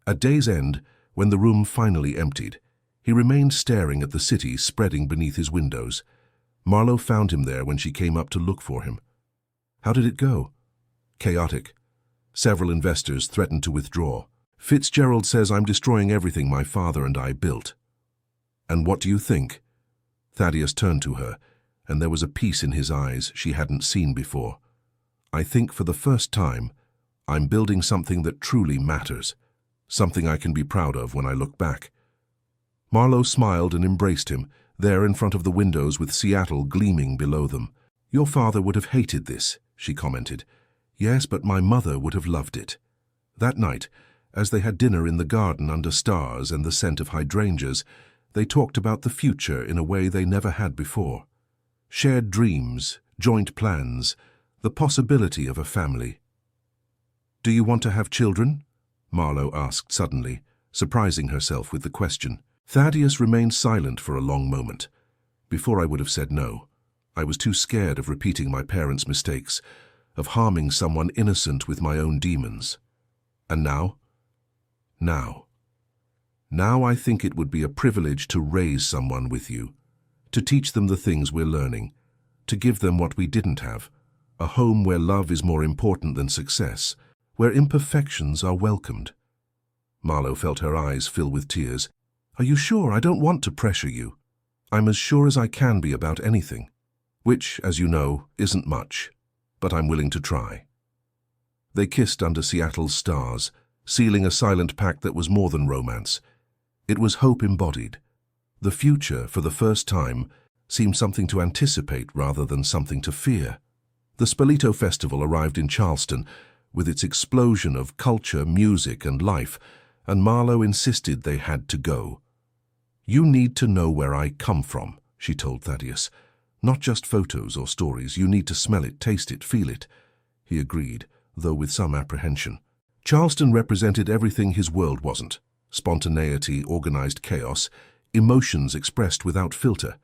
At day's end, when the room finally emptied, he remained staring at the city spreading beneath his windows. Marlowe found him there when she came up to look for him. "How did it go?" "Chaotic. Several investors threatened to withdraw. Fitzgerald says I'm destroying everything my father and I built." "And what do you think?" Thaddeus turned to her, and there was a peace in his eyes she hadn't seen before. "I think for the first time, I'm building something that truly matters, something I can be proud of when I look back." Marlowe smiled and embraced him, there in front of the windows with Seattle gleaming below them. "Your father would have hated this," she commented. "Yes, but my mother would have loved it." That night, as they had dinner in the garden under stars and the scent of hydrangeas, they talked about the future in a way they never had before. Shared dreams, joint plans, the possibility of a family. "Do you want to have children?" Marlowe asked suddenly. surprising herself with the question. Thaddeus remained silent for a long moment. Before I would have said no. I was too scared of repeating my parents' mistakes, of harming someone innocent with my own demons. And now? Now I think it would be a privilege to raise someone with you, to teach them the things we're learning, to give them what we didn't have, a home where love is more important than success, where imperfections are welcomed. Marlowe felt her eyes fill with tears. Are you sure? I don't want to pressure you. I'm as sure as I can be about anything, which, as you know, isn't much, but I'm willing to try. They kissed under Seattle's stars, sealing a silent pact that was more than romance. It was hope embodied. The future, for the first time, seemed something to anticipate rather than something to fear. The Spalito Festival arrived in Charleston, with its explosion of culture, music, and life, and Marlowe insisted they had to go. You need to know where I come from, she told Thaddeus. Not just photos or stories, you need to smell it, taste it, feel it. He agreed, though with some apprehension. Charleston represented everything his world wasn't. Spontaneity, organized chaos, emotions expressed without filter.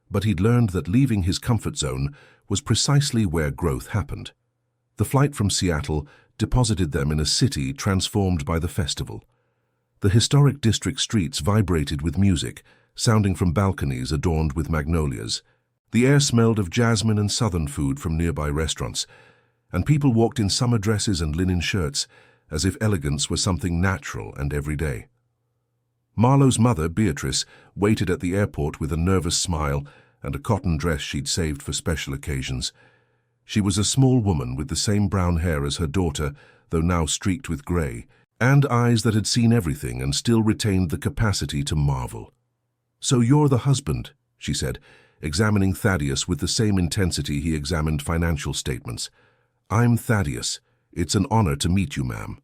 But he'd learned that leaving his comfort zone was precisely where growth happened. The flight from Seattle deposited them in a city transformed by the festival. The historic district streets vibrated with music, sounding from balconies adorned with magnolias. The air smelled of jasmine and southern food from nearby restaurants, and people walked in summer dresses and linen shirts, as if elegance were something natural and everyday. Marlowe's mother, Beatrice, waited at the airport with a nervous smile and a cotton dress she'd saved for special occasions. She was a small woman with the same brown hair as her daughter, though now streaked with grey, and eyes that had seen everything and still retained the capacity to marvel. "So you're the husband," she said, examining Thaddeus with the same intensity he examined financial statements. "I'm Thaddeus. It's an honor to meet you, ma'am."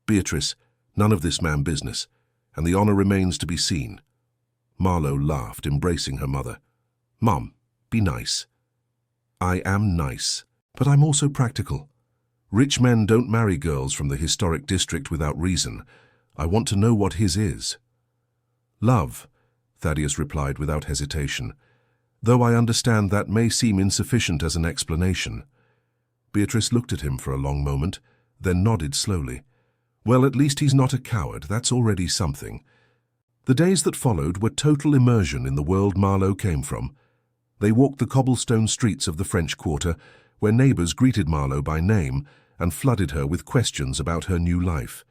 "Beatrice, none of this ma'am business, and the honor remains to be seen." Marlowe laughed, embracing her mother. "Mom, be nice." "I am nice, but I'm also practical. Rich men don't marry girls from the historic district without reason. I want to know what his is." "Love," Thaddeus replied without hesitation, "though I understand that may seem insufficient as an explanation." Beatrice looked at him for a long moment, then nodded slowly. "Well, at least he's not a coward. That's already something." The days that followed were total immersion in the world Marlowe came from. They walked the cobblestone streets of the French Quarter, where neighbors greeted Marlowe by name and flooded her with questions about her new life.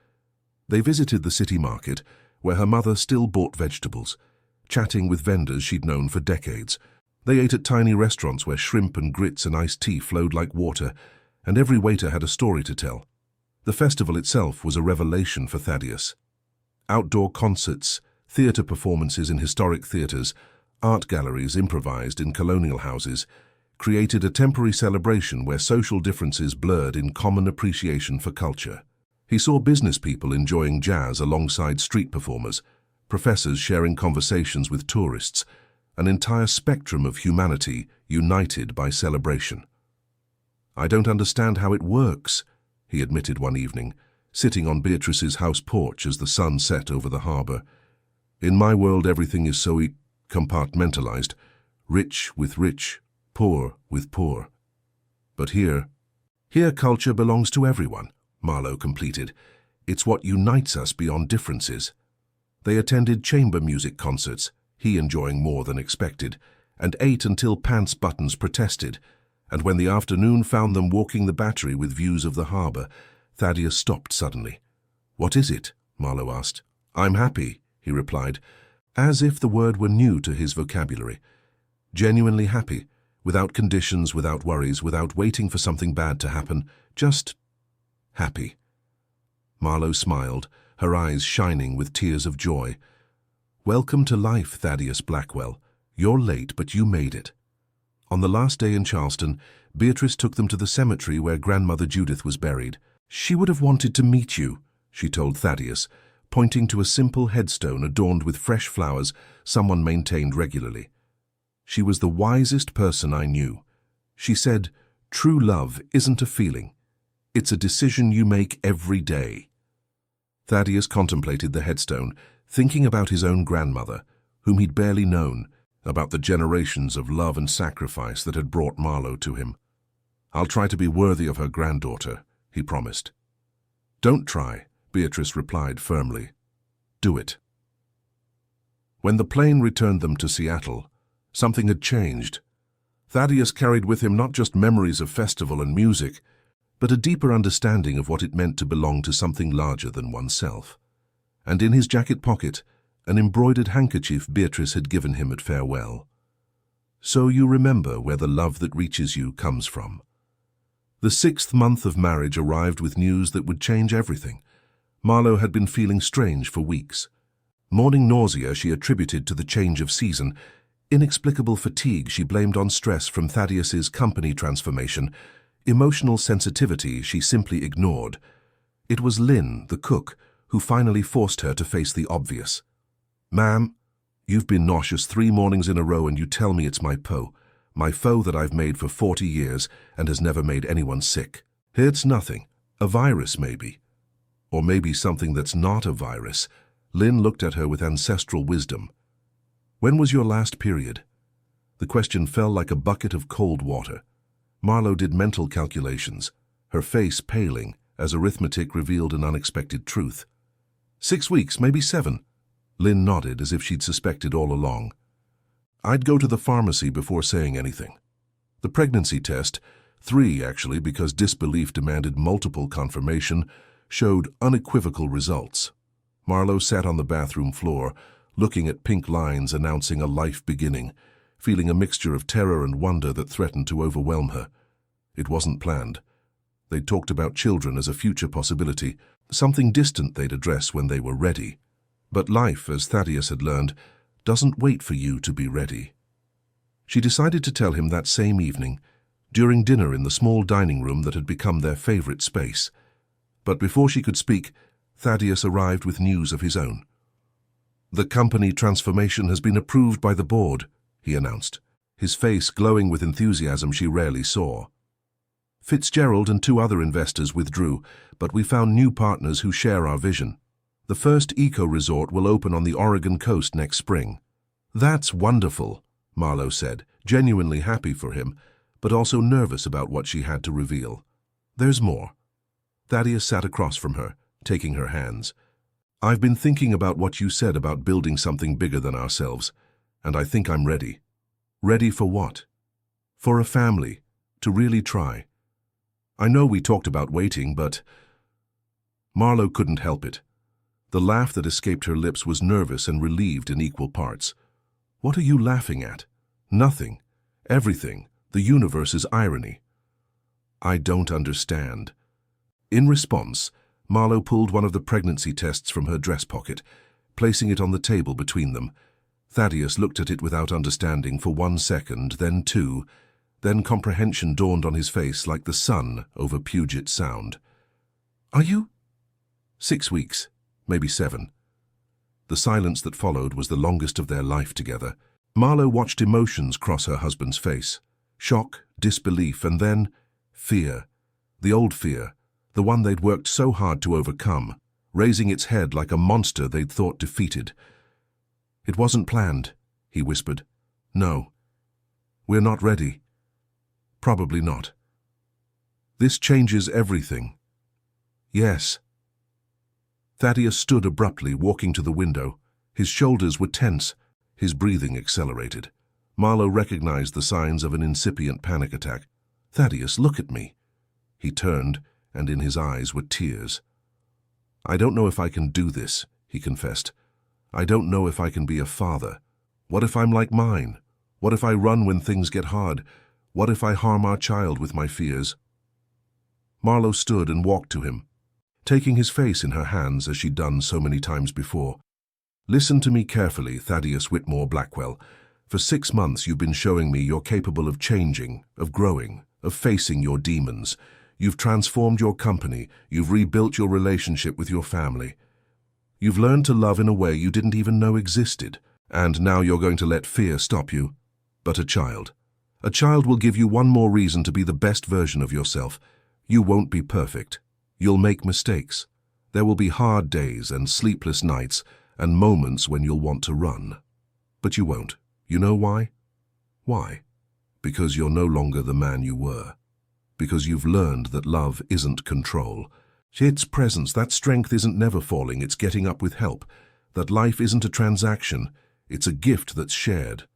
They visited the city market, where her mother still bought vegetables, chatting with vendors she'd known for decades. They ate at tiny restaurants where shrimp and grits and iced tea flowed like water, and every waiter had a story to tell. The festival itself was a revelation for Thaddeus. Outdoor concerts, theater performances in historic theaters, art galleries improvised in colonial houses, created a temporary celebration where social differences blurred in common appreciation for culture. He saw business people enjoying jazz alongside street performers, professors sharing conversations with tourists, an entire spectrum of humanity united by celebration. "I don't understand how it works," he admitted one evening, sitting on Beatrice's house porch as the sun set over the harbor. "In my world, everything is so compartmentalized, rich with rich, poor with poor. But here culture belongs to everyone," Marlowe completed. "It's what unites us beyond differences." They attended chamber music concerts, he enjoying more than expected, and ate until pants buttons protested, and when the afternoon found them walking the Battery with views of the harbor, Thaddeus stopped suddenly. "What is it?" Marlowe asked. "I'm happy," he replied, as if the word were new to his vocabulary. "Genuinely happy, without conditions, without worries, without waiting for something bad to happen, just happy." Marlowe smiled, her eyes shining with tears of joy. "Welcome to life, Thaddeus Blackwell. You're late, but you made it." On the last day in Charleston, Beatrice took them to the cemetery where Grandmother Judith was buried. "She would have wanted to meet you," she told Thaddeus, pointing to a simple headstone adorned with fresh flowers someone maintained regularly. "She was the wisest person I knew. She said, 'True love isn't a feeling. It's a decision you make every day.'" Thaddeus contemplated the headstone, thinking about his own grandmother, whom he'd barely known, about the generations of love and sacrifice that had brought Marlowe to him. "I'll try to be worthy of her granddaughter," he promised. "Don't try," Beatrice replied firmly. "Do it." When the plane returned them to Seattle, something had changed. Thaddeus carried with him not just memories of festival and music, but a deeper understanding of what it meant to belong to something larger than oneself. And in his jacket pocket, an embroidered handkerchief Beatrice had given him at farewell. So you remember where the love that reaches you comes from. The 6th month of marriage arrived with news that would change everything. Marlowe had been feeling strange for weeks. Morning nausea she attributed to the change of season. Inexplicable fatigue she blamed on stress from Thaddeus's company transformation. Emotional sensitivity she simply ignored. It was Lynn, the cook, who finally forced her to face the obvious. "Ma'am, you've been nauseous 3 mornings in a row and you tell me it's my foe that I've made for 40 years and has never made anyone sick. It's nothing. A virus, maybe. Or maybe something that's not a virus." Lynn looked at her with ancestral wisdom. "When was your last period?" The question fell like a bucket of cold water. Marlowe did mental calculations, her face paling as arithmetic revealed an unexpected truth. 6 weeks, maybe 7. Lynn nodded as if she'd suspected all along. "I'd go to the pharmacy before saying anything." The pregnancy test, 3 actually because disbelief demanded multiple confirmation, showed unequivocal results. Marlowe sat on the bathroom floor, looking at pink lines announcing a life beginning, feeling a mixture of terror and wonder that threatened to overwhelm her. It wasn't planned. They'd talked about children as a future possibility, something distant they'd address when they were ready. But life, as Thaddeus had learned, doesn't wait for you to be ready. She decided to tell him that same evening, during dinner in the small dining room that had become their favorite space. But before she could speak, Thaddeus arrived with news of his own. "The company transformation has been approved by the board," he announced, his face glowing with enthusiasm she rarely saw. "Fitzgerald and 2 other investors withdrew, but we found new partners who share our vision. The first eco-resort will open on the Oregon coast next spring." "That's wonderful," Marlowe said, genuinely happy for him, but also nervous about what she had to reveal. "There's more." Thaddeus sat across from her, taking her hands. "I've been thinking about what you said about building something bigger than ourselves, and I think I'm ready." "Ready for what?" "For a family, to really try. I know we talked about waiting, but—" Marlowe couldn't help it. The laugh that escaped her lips was nervous and relieved in equal parts. "What are you laughing at?" "Nothing. Everything. The universe's irony." "I don't understand." In response, Marlowe pulled one of the pregnancy tests from her dress pocket, placing it on the table between them. Thaddeus looked at it without understanding for 1 second, then 2, then comprehension dawned on his face like the sun over Puget Sound. "Are you—" "6 weeks, maybe 7. The silence that followed was the longest of their life together. Marlowe watched emotions cross her husband's face. Shock, disbelief, and then fear. The old fear, the one they'd worked so hard to overcome, raising its head like a monster they'd thought defeated. "It wasn't planned," he whispered. "No. We're not ready. Probably not. This changes everything." "Yes." Thaddeus stood abruptly, walking to the window. His shoulders were tense, his breathing accelerated. Marlowe recognized the signs of an incipient panic attack. "Thaddeus, look at me." He turned, and in his eyes were tears. "I don't know if I can do this," he confessed. "I don't know if I can be a father. What if I'm like mine? What if I run when things get hard? What if I harm our child with my fears?" Marlowe stood and walked to him, taking his face in her hands as she'd done so many times before. "Listen to me carefully, Thaddeus Whitmore Blackwell. For 6 months you've been showing me you're capable of changing, of growing, of facing your demons. You've transformed your company, you've rebuilt your relationship with your family. You've learned to love in a way you didn't even know existed, and now you're going to let fear stop you. But a child will give you one more reason to be the best version of yourself. You won't be perfect. You'll make mistakes. There will be hard days and sleepless nights and moments when you'll want to run. But you won't. You know why? Why? Because you're no longer the man you were. Because you've learned that love isn't control. It's presence. That strength isn't never falling, it's getting up with help. That life isn't a transaction, it's a gift that's shared.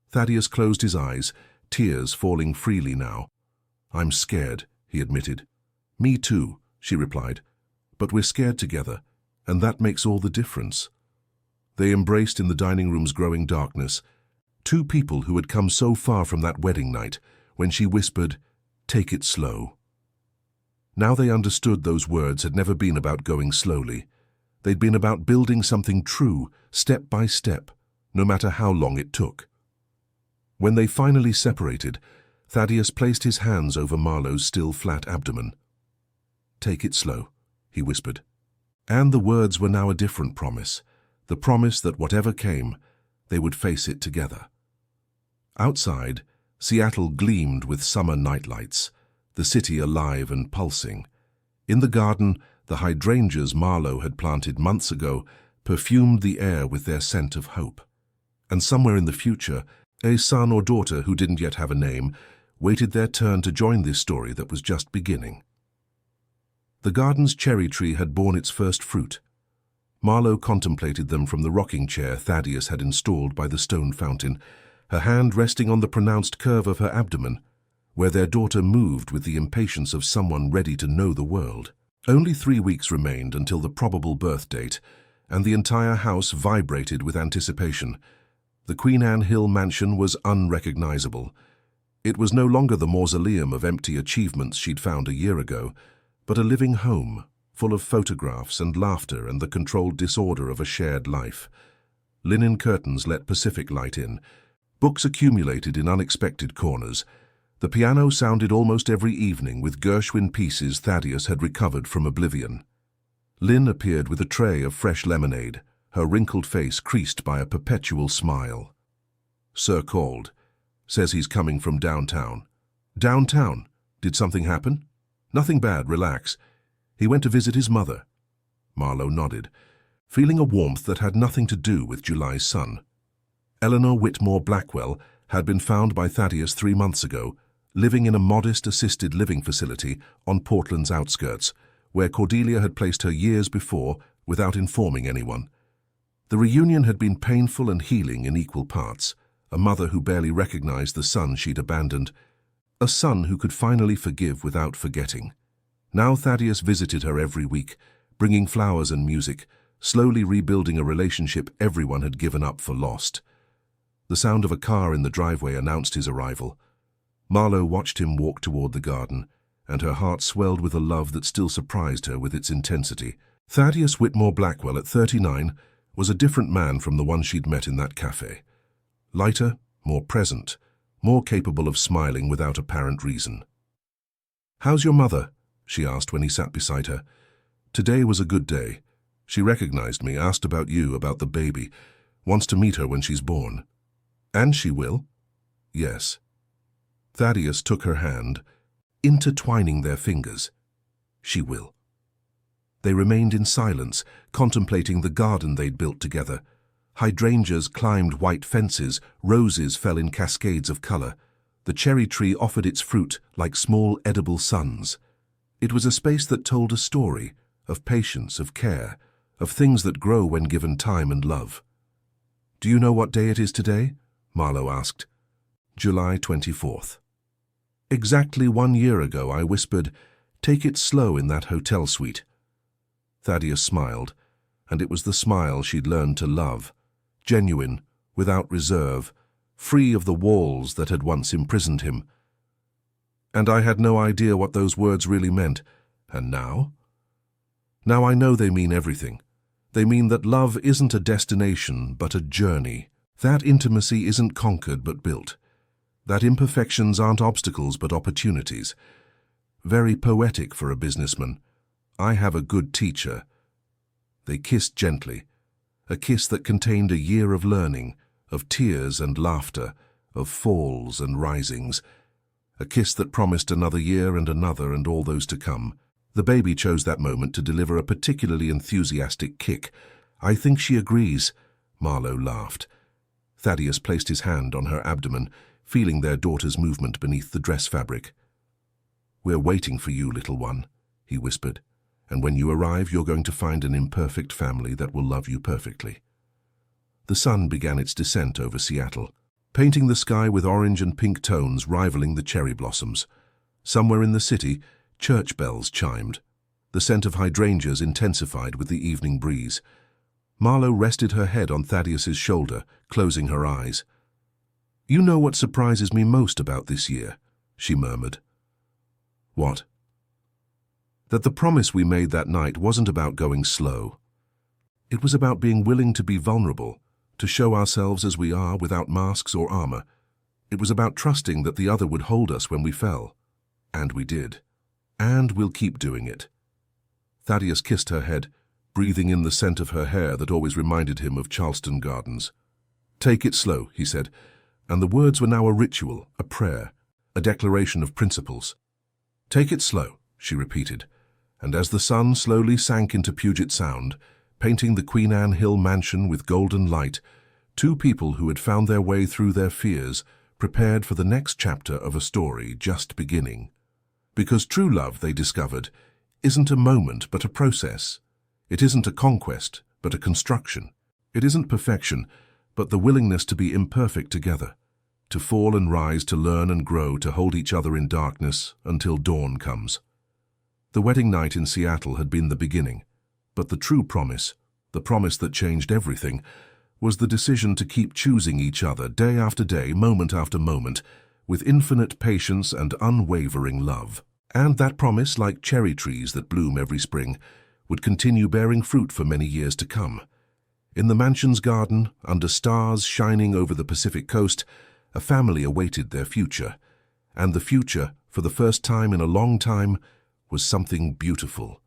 Thaddeus closed his eyes, tears falling freely now. I'm scared, he admitted. Me too, she replied. But we're scared together, and that makes all the difference. They embraced in the dining room's growing darkness, two people who had come so far from that wedding night, when she whispered, "Take it slow." Now they understood those words had never been about going slowly. They'd been about building something true, step by step, no matter how long it took. When they finally separated, Thaddeus placed his hands over Marlowe's still flat abdomen. "Take it slow," he whispered. And the words were now a different promise, the promise that whatever came, they would face it together. Outside, Seattle gleamed with summer nightlights, the city alive and pulsing. In the garden, the hydrangeas Marlowe had planted months ago perfumed the air with their scent of hope. And somewhere in the future, a son or daughter who didn't yet have a name waited their turn to join this story that was just beginning. The garden's cherry tree had borne its first fruit. Marlowe contemplated them from the rocking chair Thaddeus had installed by the stone fountain, her hand resting on the pronounced curve of her abdomen, where their daughter moved with the impatience of someone ready to know the world. Only 3 weeks remained until the probable birth date, and the entire house vibrated with anticipation. The Queen Anne Hill mansion was unrecognizable. It was no longer the mausoleum of empty achievements she'd found a year ago, but a living home, full of photographs and laughter and the controlled disorder of a shared life. Linen curtains let Pacific light in. Books accumulated in unexpected corners. The piano sounded almost every evening with Gershwin pieces Thaddeus had recovered from oblivion. Lynn appeared with a tray of fresh lemonade, her wrinkled face creased by a perpetual smile. "Sir called. Says he's coming from downtown." "Downtown? Did something happen?" "Nothing bad, relax. He went to visit his mother." Marlowe nodded, feeling a warmth that had nothing to do with July's sun. Eleanor Whitmore Blackwell had been found by Thaddeus 3 months ago, living in a modest assisted living facility on Portland's outskirts, where Cordelia had placed her years before without informing anyone. The reunion had been painful and healing in equal parts, a mother who barely recognized the son she'd abandoned, a son who could finally forgive without forgetting. Now Thaddeus visited her every week, bringing flowers and music, slowly rebuilding a relationship everyone had given up for lost. The sound of a car in the driveway announced his arrival. Marlowe watched him walk toward the garden, and her heart swelled with a love that still surprised her with its intensity. Thaddeus Whitmore Blackwell, at 39, was a different man from the one she'd met in that cafe. Lighter, more present, more capable of smiling without apparent reason. "How's your mother?" she asked when he sat beside her. "Today was a good day. She recognized me, asked about you, about the baby, wants to meet her when she's born." "And she will?" "Yes." Thaddeus took her hand, intertwining their fingers. "She will." They remained in silence, contemplating the garden they'd built together. Hydrangeas climbed white fences, roses fell in cascades of color. The cherry tree offered its fruit like small edible suns. It was a space that told a story, of patience, of care, of things that grow when given time and love. "Do you know what day it is today?" Marlowe asked. "July 24th. Exactly 1 year ago I whispered, 'Take it slow' in that hotel suite." Thaddeus smiled, and it was the smile she'd learned to love, genuine, without reserve, free of the walls that had once imprisoned him. And I had no idea what those words really meant. And now? Now I know they mean everything. They mean that love isn't a destination, but a journey. That intimacy isn't conquered, but built. That imperfections aren't obstacles, but opportunities. Very poetic for a businessman. I have a good teacher. They kissed gently, a kiss that contained a year of learning, of tears and laughter, of falls and risings, a kiss that promised another year and all those to come. The baby chose that moment to deliver a particularly enthusiastic kick. "I think she agrees," Marlowe laughed. Thaddeus placed his hand on her abdomen, feeling their daughter's movement beneath the dress fabric. "We're waiting for you, little one," he whispered, "and when you arrive, you're going to find an imperfect family that will love you perfectly." The sun began its descent over Seattle, painting the sky with orange and pink tones rivaling the cherry blossoms. Somewhere in the city, church bells chimed. The scent of hydrangeas intensified with the evening breeze. Marlowe rested her head on Thaddeus's shoulder, closing her eyes. "You know what surprises me most about this year," she murmured. "What?" "That the promise we made that night wasn't about going slow. It was about being willing to be vulnerable, to show ourselves as we are without masks or armor. It was about trusting that the other would hold us when we fell. And we did. And we'll keep doing it." Thaddeus kissed her head, breathing in the scent of her hair that always reminded him of Charleston Gardens. "Take it slow," he said, and the words were now a ritual, a prayer, a declaration of principles. "Take it slow," she repeated, and as the sun slowly sank into Puget Sound, painting the Queen Anne Hill mansion with golden light, two people who had found their way through their fears prepared for the next chapter of a story just beginning. Because true love, they discovered, isn't a moment but a process. It isn't a conquest, but a construction. It isn't perfection, but the willingness to be imperfect together, to fall and rise, to learn and grow, to hold each other in darkness until dawn comes. The wedding night in Seattle had been the beginning, but the true promise, the promise that changed everything, was the decision to keep choosing each other day after day, moment after moment, with infinite patience and unwavering love. And that promise, like cherry trees that bloom every spring, would continue bearing fruit for many years to come. In the mansion's garden, under stars shining over the Pacific coast, a family awaited their future. And the future, for the first time in a long time, was something beautiful.